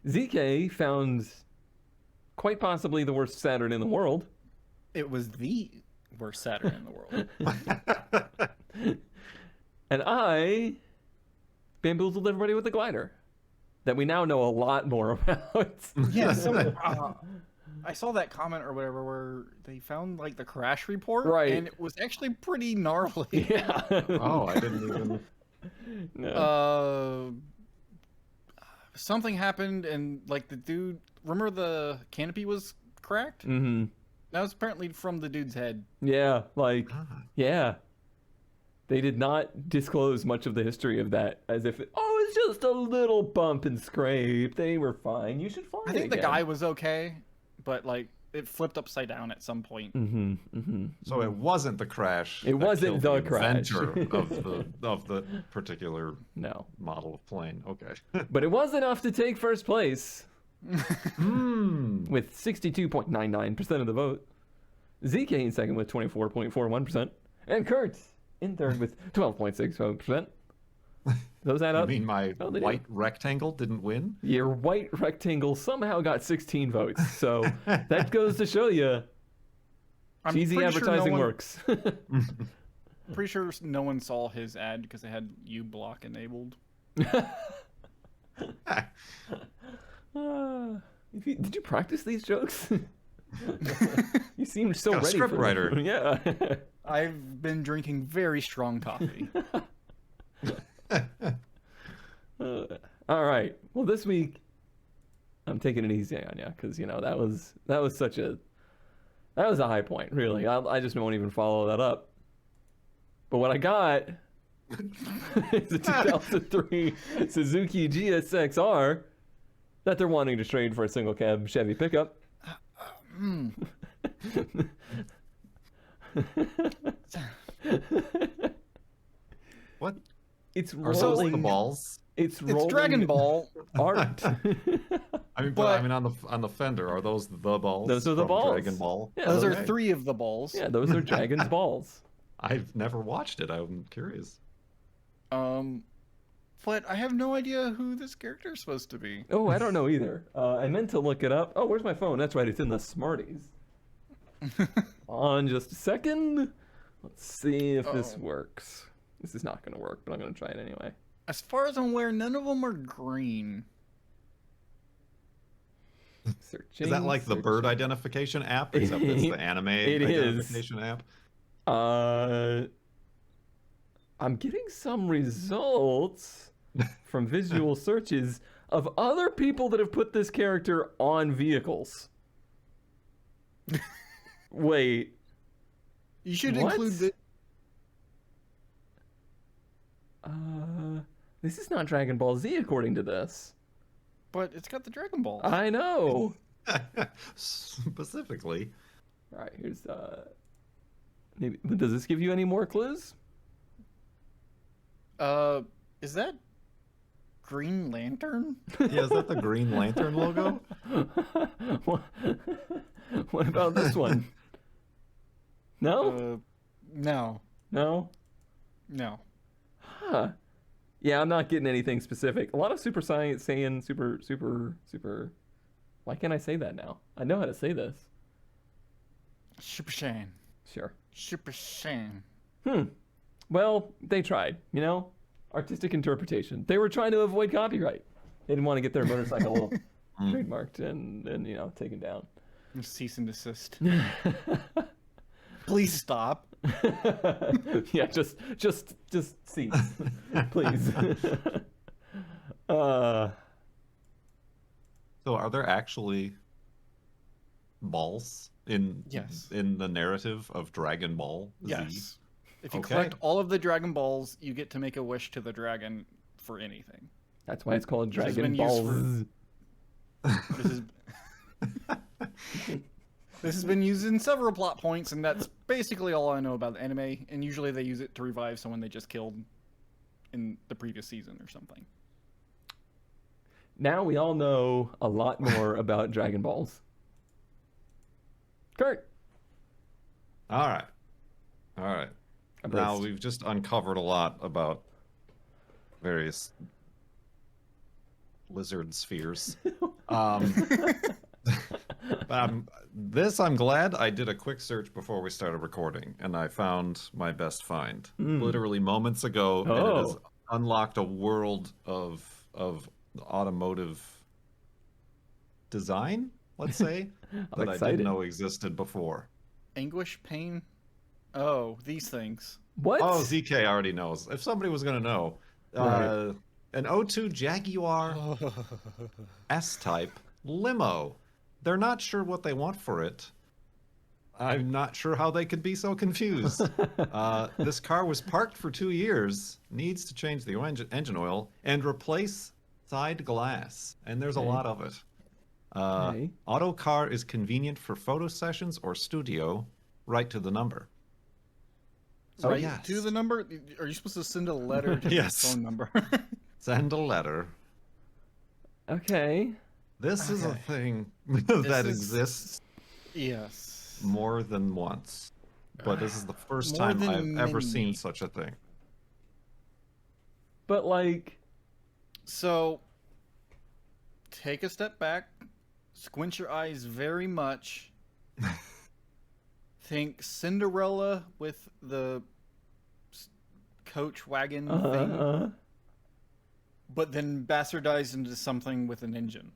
ZK found quite possibly the worst Saturn in the world. It was the worst Saturn in the world. And I bamboozled everybody with the glider that we now know a lot more about. Yeah, I saw that comment or whatever where they found like the crash report, Right. and it was actually pretty gnarly. Yeah. Oh, I didn't even. No. Something happened, and like the dude, remember the canopy was cracked? Mm-hmm. That was apparently from the dude's head. Yeah, like, yeah. They did not disclose much of the history of that, as if, it's just a little bump and scrape. They were fine. You should fly I think it the again. guy was okay, but like it flipped upside down at some point. Mm-hmm, mm-hmm. So it wasn't the crash. It that wasn't killed the crash. inventor of the particular No. model of plane. Okay. But it was enough to take first place with 62.99% of the vote. ZK in second with 24.41%. And Kurt in third with 12.64%. Those add You up. mean my Oh, they do. white rectangle didn't win? Your white rectangle somehow got 16 votes. So that goes to show you I'm cheesy pretty sure advertising no one, works. Pretty sure no one saw his ad because they had uBlock enabled. Did you practice these jokes? You seemed so Got a ready script for writer. them. Yeah. I've been drinking very strong coffee. All right. Well, this week I'm taking it easy on you because that was a high point. Really, I just won't even follow that up. But what I got is a 2003 Suzuki GSX-R that they're wanting to trade for a single cab Chevy pickup. What? It's Are those rolling. the balls? It's It's Dragon Ball. art. I mean, But- I mean, on the fender, are those the balls? Those are the from balls. Dragon Ball. Yeah, Those are Okay. 3 of the balls. Yeah, those are Dragon's balls. I've never watched it. I'm curious. But I have no idea who this character is supposed to be. Oh, I don't know either. I meant to look it up. Oh, where's my phone? That's right, it's in the Smarties. On just a second. Let's see if this works. This is not going to work, but I'm going to try it anyway. As far as I'm aware, none of them are green. Searching. Is that like the bird identification app, except it's the anime identification app? I'm getting some results from visual searches of other people that have put this character on vehicles. Wait. You should What? include the. This is not Dragon Ball Z according to this. But it's got the Dragon Ball. I know. Specifically. All right, here's maybe does this give you any more clues? Is that Green Lantern? Yeah, is that the Green Lantern logo? What about this one? No? No. No? No. Huh. Yeah, I'm not getting anything specific. A lot of Super Saiyan, super. Why can't I say that now? I know how to say this. Super Saiyan. Sure. Super Saiyan. Well, they tried, you know? Artistic interpretation. They were trying to avoid copyright. They didn't want to get their motorcycle trademarked and you know, taken down. Cease and desist. Please stop. Yeah, just cease, please. So are there actually balls in Yes. in the narrative of Dragon Ball Z? Yes. If you Okay. collect all of the Dragon Balls, you get to make a wish to the dragon for anything. That's why it's called Which has Dragon been used Balls. This is This has been used in several plot points, and that's basically all I know about the anime. And usually they use it to revive someone they just killed in the previous season or something. Now we all know a lot more about Dragon Balls. Kurt. All right. All right. Now we've just uncovered a lot about various lizard spheres. But I'm glad I did a quick search before we started recording, and I found my best find literally moments ago, and it has unlocked a world of automotive design, let's say, that I didn't know existed before. Anguish, pain. Oh, these things. What? Oh, ZK already knows. If somebody was going to know, Right. an O2 Jaguar S-Type limo. They're not sure what they want for it. I'm not sure how they could be so confused. This car was parked for 2 years, needs to change the engine oil, and replace side glass. And there's a lot of it. Okay. Auto car is convenient for photo sessions or studio. Right to the number. So, Right yes. to the number? Are you supposed to send a letter to Yes. the phone number? Send a letter. Okay. This is a Okay. thing that is- exists Yes. more than once. But this is the first More time than I've ever many. seen such a thing. But like, So, take a step back, squint your eyes very much. Think Cinderella with the coach wagon thing, but then bastardized into something with an engine.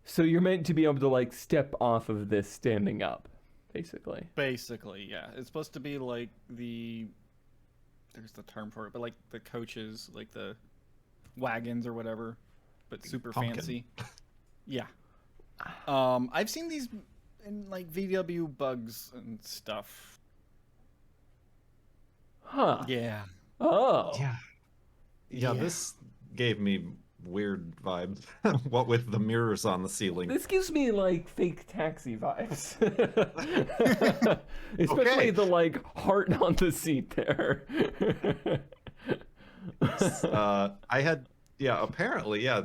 so you're meant to be able to like step off of this standing up, basically. Basically, yeah. It's supposed to be like there's the term for it, but like the coaches, like the wagons or whatever, but super Pumpkin. fancy. Yeah. I've seen these in like VW bugs and stuff. Huh. Yeah. Oh. Yeah, Yeah. this gave me weird vibes. What with the mirrors on the ceiling. This gives me like fake taxi vibes. Especially Okay. the like heart on the seat there. I had Yeah, apparently, yeah.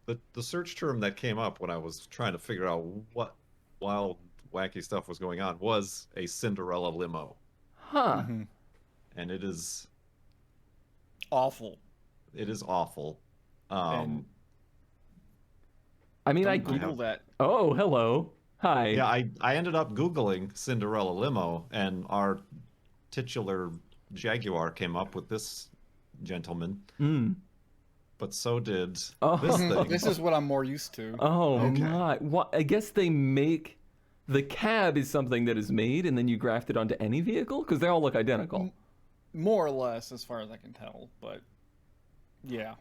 The search term that came up when I was trying to figure out what wild, wacky stuff was going on was a Cinderella limo. Huh. And it is Awful. awful. And I mean, I don't Google that. Oh, hello. Hi. Yeah, I ended up Googling Cinderella limo, and our titular Jaguar came up with this gentleman. But so did this thing. This is what I'm more used to. Oh Okay. my. What? I guess they make the cab is something that is made and then you graft it onto any vehicle because they all look identical. More or less, as far as I can tell. But yeah.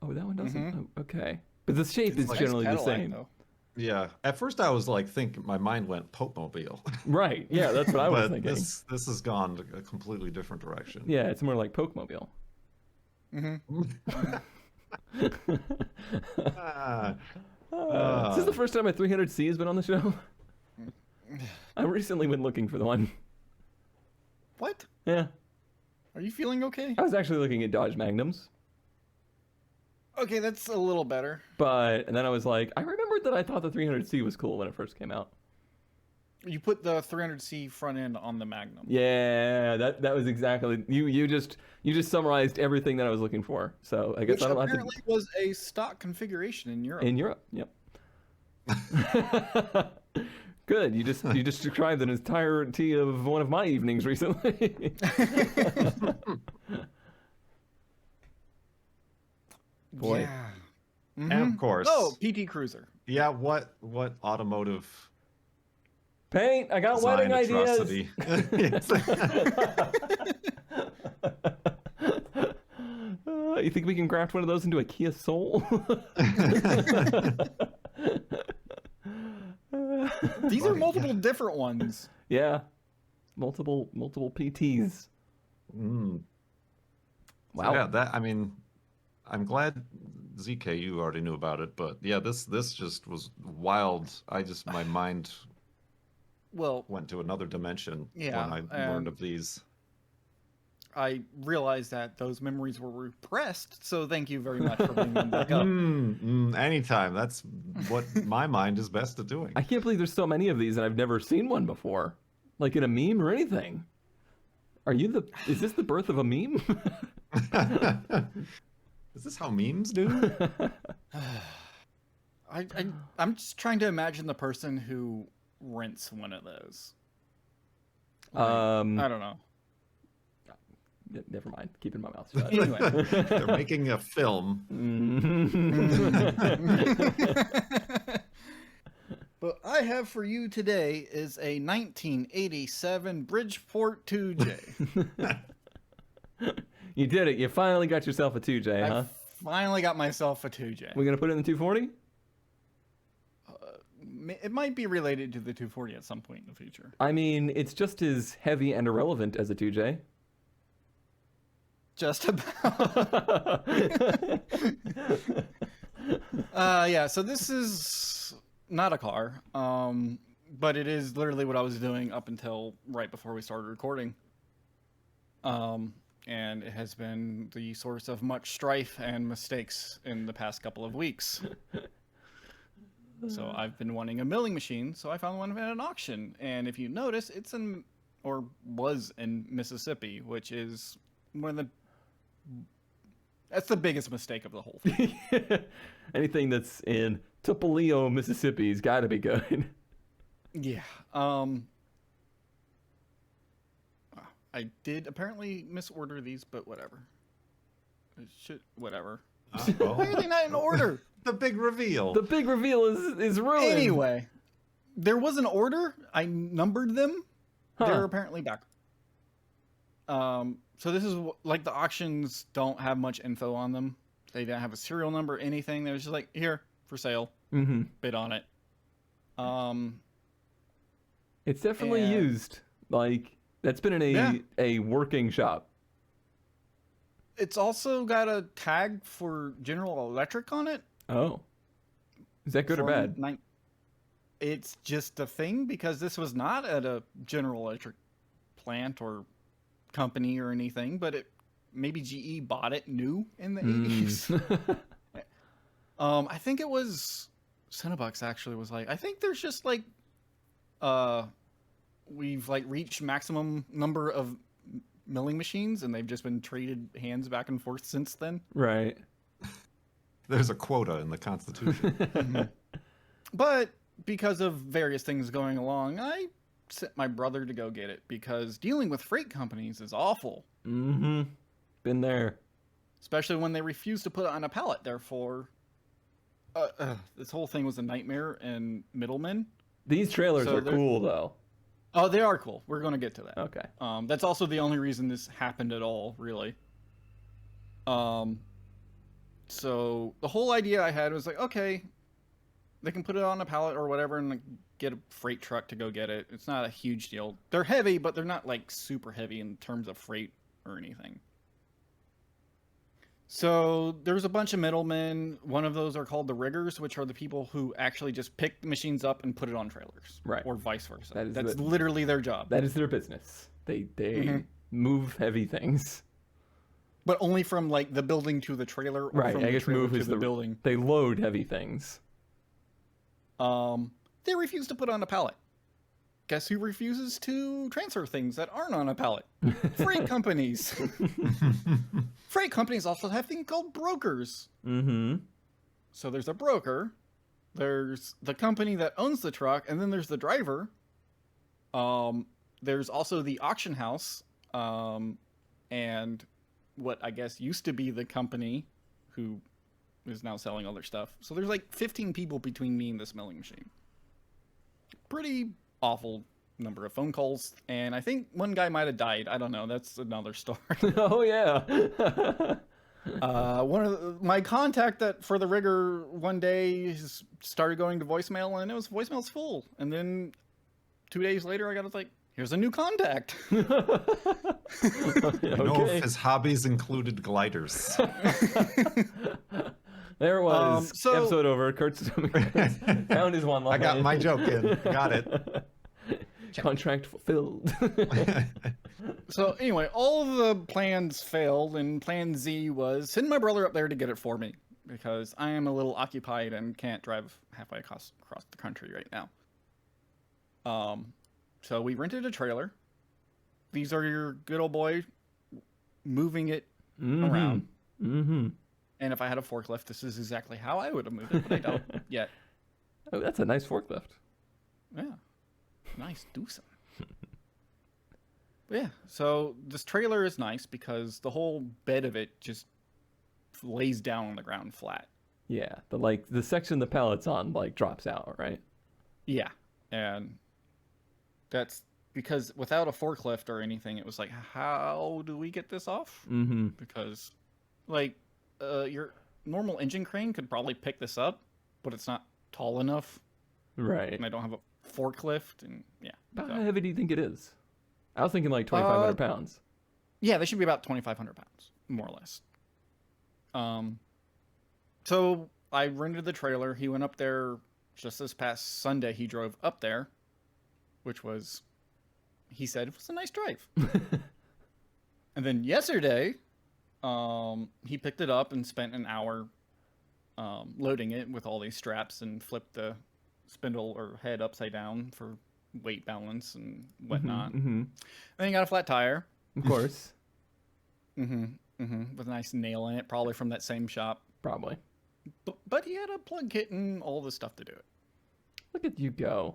Oh, that one doesn't. Oh, okay. But the shape is like generally the Cadillac, same. though. Yeah. At first, I was like, my mind went Pope Mobile. Right. Yeah, that's what I was But thinking. this has gone a completely different direction. Yeah, it's more like Pokemobile. Is this the first time a 300C has been on the show? I've recently been looking for the one. What? Yeah. Are you feeling okay? I was actually looking at Dodge Magnums. Okay, that's a little better. And then I was like, I remembered that I thought the 300C was cool when it first came out. You put the 300C front end on the Magnum. Yeah, that was exactly you just summarized everything that I was looking for. So I guess Which I don't have apparently was a stock configuration in Europe. in Europe. Yep. Good. You just described an entirety of one of my evenings recently. Boy. Yeah. And of course. Oh, PT Cruiser. Yeah, what automotive Paint. I got design wedding ideas. atrocity? You think we can graft one of those into a Kia Soul? These are multiple different ones. Yeah, multiple PTs. Mm. Wow. Yeah, that I mean, I'm glad ZK you already knew about it, but yeah, this just was wild. My mind Well, went to another dimension Yeah, when I learned of these. I realized that those memories were repressed, so thank you very much for bringing them back up. Anytime. That's what my mind is best at doing. I can't believe there's so many of these and I've never seen one before, like in a meme or anything. Is this the birth of a meme? Is this how memes do? I'm just trying to imagine the person who rents one of those. I don't know. Never mind. Keeping my mouth shut. Anyway. They're making a film. What I have for you today is a 1987 Bridgeport 2J. You did it. You finally got yourself a 2J, huh? I finally got myself a 2J. We're gonna put it in the 240? It might be related to the 240 at some point in the future. I mean, it's just as heavy and irrelevant as a 2J. Just about. Yeah, so this is not a car, but it is literally what I was doing up until right before we started recording. And it has been the source of much strife and mistakes in the past couple of weeks. So I've been wanting a milling machine, so I found one at an auction. And if you notice, was in Mississippi, which is that's the biggest mistake of the whole thing. Anything that's in Tupelo, Mississippi's got to be good. Yeah. I did apparently misorder these, but whatever. Whatever. Well, Why are they not in order? the big reveal. The big reveal is ruined. Anyway, there was an order. I numbered them. They're apparently back. So this is like the auctions don't have much info on them. They don't have a serial number, anything. They're just like, here, for sale. Mm-hmm. Bid on it. It's definitely used. Like, that's been in a working shop. It's also got a tag for General Electric on it. Oh. Is that good or bad? It's just a thing because this was not at a General Electric plant or company or anything, but maybe GE bought it new in the 80s. I think it was Cinebucks actually was like, I think there's just like, we've like reached maximum number of milling machines, and they've just been traded hands back and forth since then. Right. There's a quota in the Constitution. But because of various things going along, I sent my brother to go get it because dealing with freight companies is awful. Mm-hmm. Been there. Especially when they refuse to put it on a pallet. Therefore, this whole thing was a nightmare and middlemen. These trailers So are they're- cool, though. Oh, they are cool. We're going to get to that. Okay. That's also the only reason this happened at all, really. So the whole idea I had was like, okay, they can put it on a pallet or whatever and like, get a freight truck to go get it. It's not a huge deal. They're heavy, but they're not like super heavy in terms of freight or anything. So there's a bunch of middlemen. One of those are called the riggers, which are the people who actually just pick the machines up and put it on trailers. Right. Or vice versa. That is That's the- literally their job. That is their business. They Mhm. move heavy things. But only from like the building to the trailer, or Right. from I the guess trailer move to is the building. They load heavy things. They refuse to put on a pallet. Guess who refuses to transfer things that aren't on a pallet? Freight companies. Freight companies also have things called brokers. Mm-hmm. So there's a broker, there's the company that owns the truck, and then there's the driver. There's also the auction house, and what I guess used to be the company who is now selling other stuff. So there's like 15 people between me and this milling machine. Pretty awful number of phone calls, and I think one guy might have died. I don't know. That's another story. Oh, yeah. One of my contact that for the rigger one day started going to voicemail, and it was voicemail's full. And then 2 days later, I got like, here's a new contact. You know Okay. if his hobbies included gliders. There it was. so- Episode over. Kurt's found his one line. I got my joke in. Got it. Contract fulfilled. So anyway, all of the plans failed, and plan Z was send my brother up there to get it for me because I am a little occupied and can't drive halfway across the country right now. So we rented a trailer. These are your good old boy moving it around. Mm-hmm. And if I had a forklift, this is exactly how I would have moved it, but I don't yet. Oh, that's a nice forklift. Yeah. Nice, do some. But yeah, so this trailer is nice because the whole bed of it just lays down on the ground flat. Yeah, the section the pallet's on drops out, right? Yeah, and that's because without a forklift or anything, it was like, how do we get this off? Mm-hmm. Because your normal engine crane could probably pick this up, but it's not tall enough, Right. and I don't have a forklift, and yeah. How so- heavy do you think it is? I was thinking 2,500 pounds. Yeah, they should be about 2,500 pounds, more or less. So I rented the trailer. He went up there just this past Sunday. He drove up there, which was, he said, it was a nice drive. And then yesterday, he picked it up and spent an hour loading it with all these straps and flipped the spindle or head upside down for weight balance and whatnot. Mm-hmm. Then he got a flat tire. Of course. With a nice nail in it, probably from that same shop. Probably. But he had a plug kit and all the stuff to do it. Look at you go.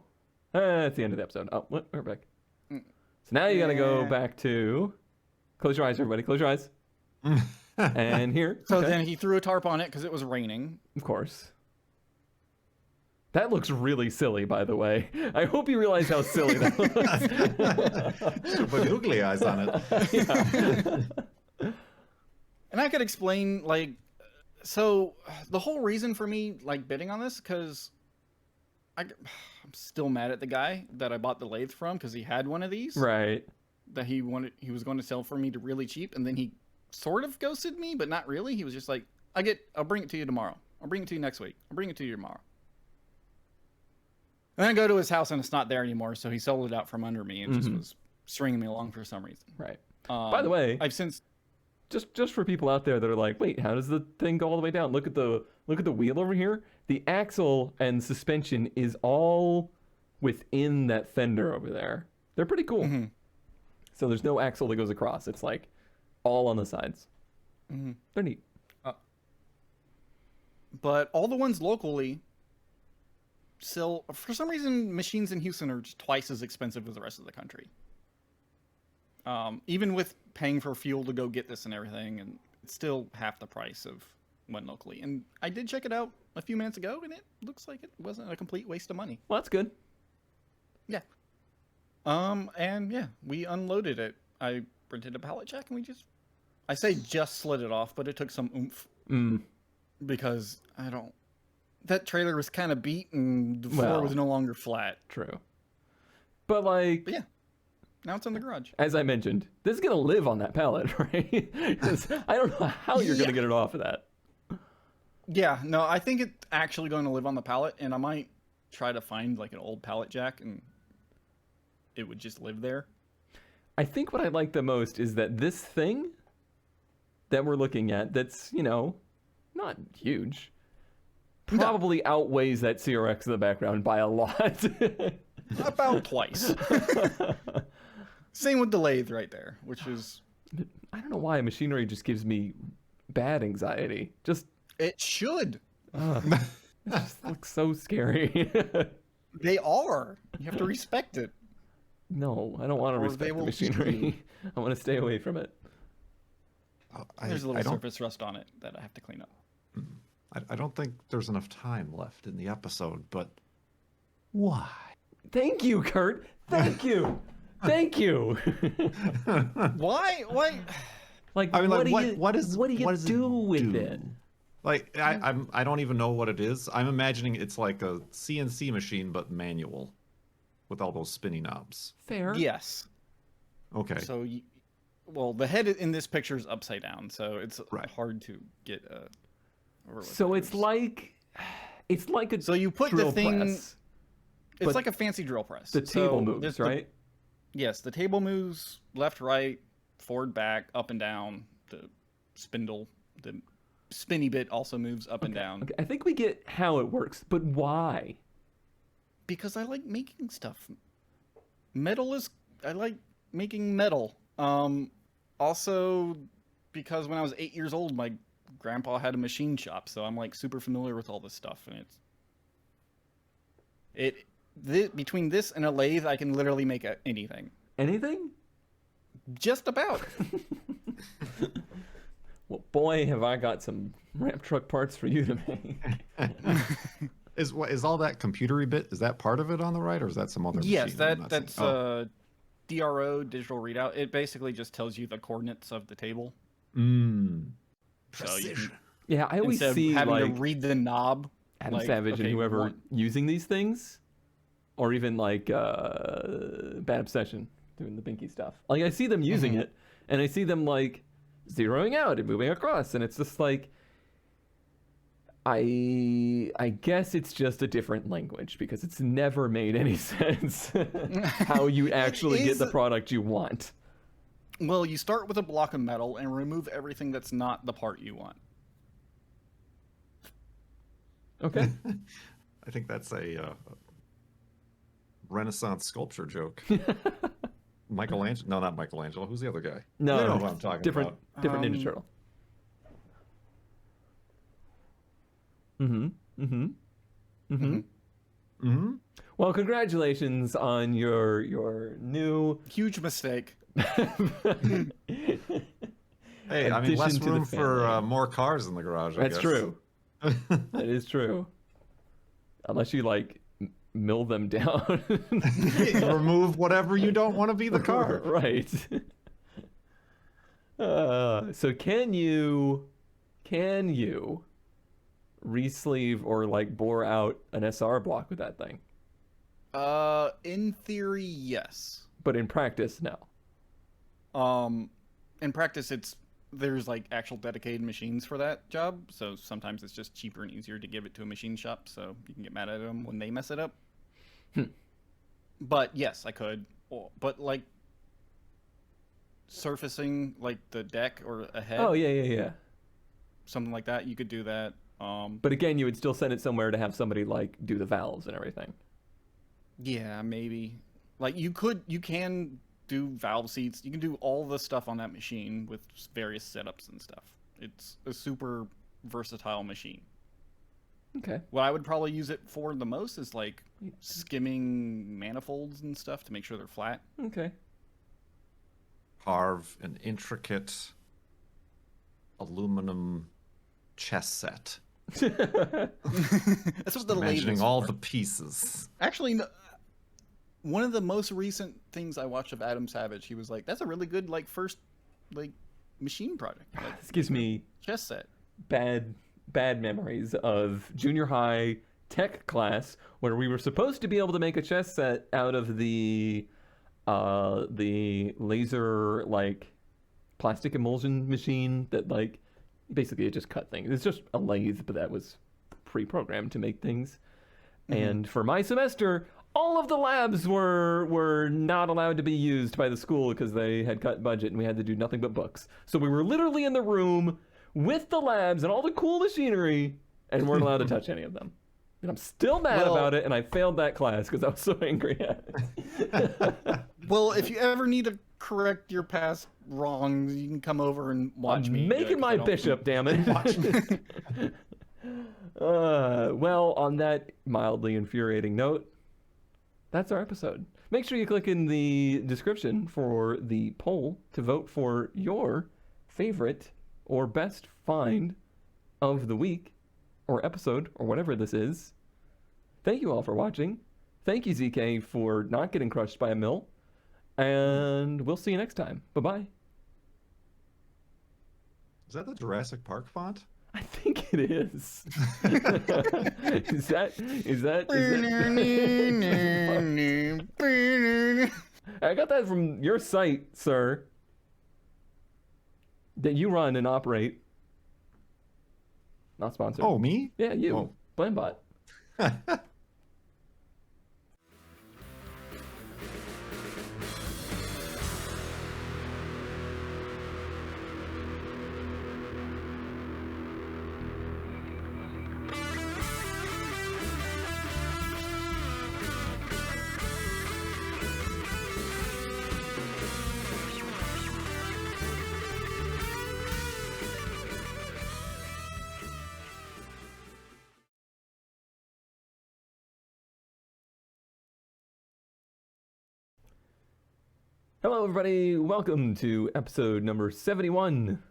That's the end of the episode. Oh, we're back. So now you got to go Yeah. back to... Close your eyes, everybody. Close your eyes. And here. So Okay. then he threw a tarp on it because it was raining. Of course. That looks really silly, by the way. I hope you realize how silly that looks. Should put googly eyes on it. And I could explain, so the whole reason for me, bidding on this, because I'm still mad at the guy that I bought the lathe from because he had one of these. Right. That he was going to sell for me to really cheap, and then he sort of ghosted me, but not really. He was just like, I'll bring it to you tomorrow. I'll bring it to you next week. I'll bring it to you tomorrow. And then I go to his house and it's not there anymore, so he sold it out from under me and just was stringing me along for some reason. Right. By the way, I've since just for people out there that are like, wait, how does the thing go all the way down? Look at the wheel over here. The axle and suspension is all within that fender over there. They're pretty cool. Mm-hmm. So there's no axle that goes across. It's like all on the sides. Mm-hmm. They're neat. But all the ones locally sell, for some reason, machines in Houston are just twice as expensive as the rest of the country. Even with paying for fuel to go get this and everything, and it's still half the price of one locally. And I did check it out a few minutes ago, and it looks like it wasn't a complete waste of money. Well, that's good. Yeah. And yeah, we unloaded it. I rented a pallet jack, and I say just slid it off, but it took some oomph. Because that trailer was kind of beat and the floor was no longer flat. True. But like... But yeah, now it's in the garage. As I mentioned, this is going to live on that pallet, right? 'Cause I don't know how you're going to get it off of that. Yeah, no, I think it's actually going to live on the pallet, and I might try to find like an old pallet jack and it would just live there. I think what I like the most is that this thing that we're looking at, that's, not huge, probably outweighs that CRX in the background by a lot. About twice. Same with the lathe right there, which is... I don't know why machinery just gives me bad anxiety. It should. It just looks so scary. They are. You have to respect it. No, I don't want to respect the machinery. I want to stay away from it. There's a little surface rust on it that I have to clean up. I don't think there's enough time left in the episode, but why? Thank you, Kurt. Thank you. Thank you. Why? Like, I mean, what do you does do with it? Like, I don't even know what it is. I'm imagining it's like a CNC machine, but manual, with all those spinny knobs. Fair. Yes. Okay. So, the head in this picture is upside down, so it's hard to get a... So it's like a so you put drill the thing. press, it's like a fancy drill press. The table moves, right? Yes, the table moves left, right, forward, back, up and down. The spindle, the spinny bit also moves up and down. Okay. I think we get how it works, but why? Because I like making stuff. I like making metal. Also, because when I was 8 years old, my grandpa had a machine shop, so I'm like super familiar with all this stuff, and between this and a lathe, I can literally make anything. Anything? Just about. Well, boy, have I got some ramp truck parts for you to make. Is all that computery bit? Is that part of it on the right, or is that some other? Yes, machine that's DRO, digital readout. It basically just tells you the coordinates of the table. Precision. Yeah, I always see having to read the knob. Adam Savage and whoever using these things, or even like Bad Obsession doing the binky stuff. Like, I see them using it, and I see them like zeroing out and moving across, and it's just like, I guess it's just a different language, because it's never made any sense how you actually get the product you want. Well, you start with a block of metal and remove everything that's not the part you want. Okay. I think that's a Renaissance sculpture joke. Michelangelo? No, not Michelangelo. Who's the other guy? No, you know what I'm talking different about. Ninja Turtle. Well, congratulations on your new huge mistake. Hey, I mean, less room for more cars in the garage. That's true. That is true. Unless you like mill them down. Remove whatever you don't want to be the car. Right. So can you re-sleeve or like bore out an SR block with that thing? In theory, yes. But in practice, no. In practice, there's like actual dedicated machines for that job, so sometimes it's just cheaper and easier to give it to a machine shop, so you can get mad at them when they mess it up. But yes, I could. But like, surfacing like the deck or a head, Oh yeah. something like that, you could do that. But again, you would still send it somewhere to have somebody like do the valves and everything. Yeah, maybe. Like you can do valve seats. You can do all the stuff on that machine with various setups and stuff. It's a super versatile machine. Okay. What I would probably use it for the most is like skimming manifolds and stuff to make sure they're flat. Okay. Carve an intricate aluminum chess set. That's what the Imagining latest all for. the pieces. Actually, no, one of the most recent things I watched of Adam Savage, he was like, "That's a really good like first like machine project." Like, This gives me chess set. bad memories of junior high tech class where we were supposed to be able to make a chess set out of the laser like plastic emulsion machine that like basically it just cut things. It's just a lathe, but that was pre-programmed to make things. And for my semester, all of the labs were not allowed to be used by the school because they had cut budget and we had to do nothing but books. So we were literally in the room with the labs and all the cool machinery and weren't allowed to touch any of them. And I'm still mad about it, and I failed that class because I was so angry at it. Well, if you ever need to correct your past wrongs, you can come over and watch me. I'm making my bishop, damn it. Well, on that mildly infuriating note, that's our episode. Make sure you click in the description for the poll to vote for your favorite or best find of the week or episode or whatever this is. Thank you all for watching. Thank you, ZK, for not getting crushed by a mill. And we'll see you next time. Bye-bye. Is that the Jurassic Park font? I think it is. Is that I got that from your site, sir. That you run and operate. Not sponsored. Oh, me? Yeah, you. Oh. Blambot. Hello, everybody. Welcome to episode number 71.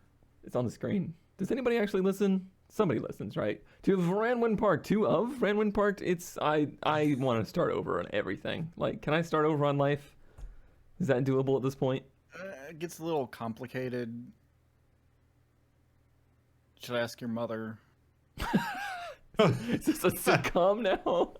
It's on the screen. Does anybody actually listen? Somebody listens, right? To Ranwin Part 2 of Ranwin Part. I want to start over on everything. Like, can I start over on life? Is that doable at this point? It gets a little complicated. Should I ask your mother? Is this a sitcom now?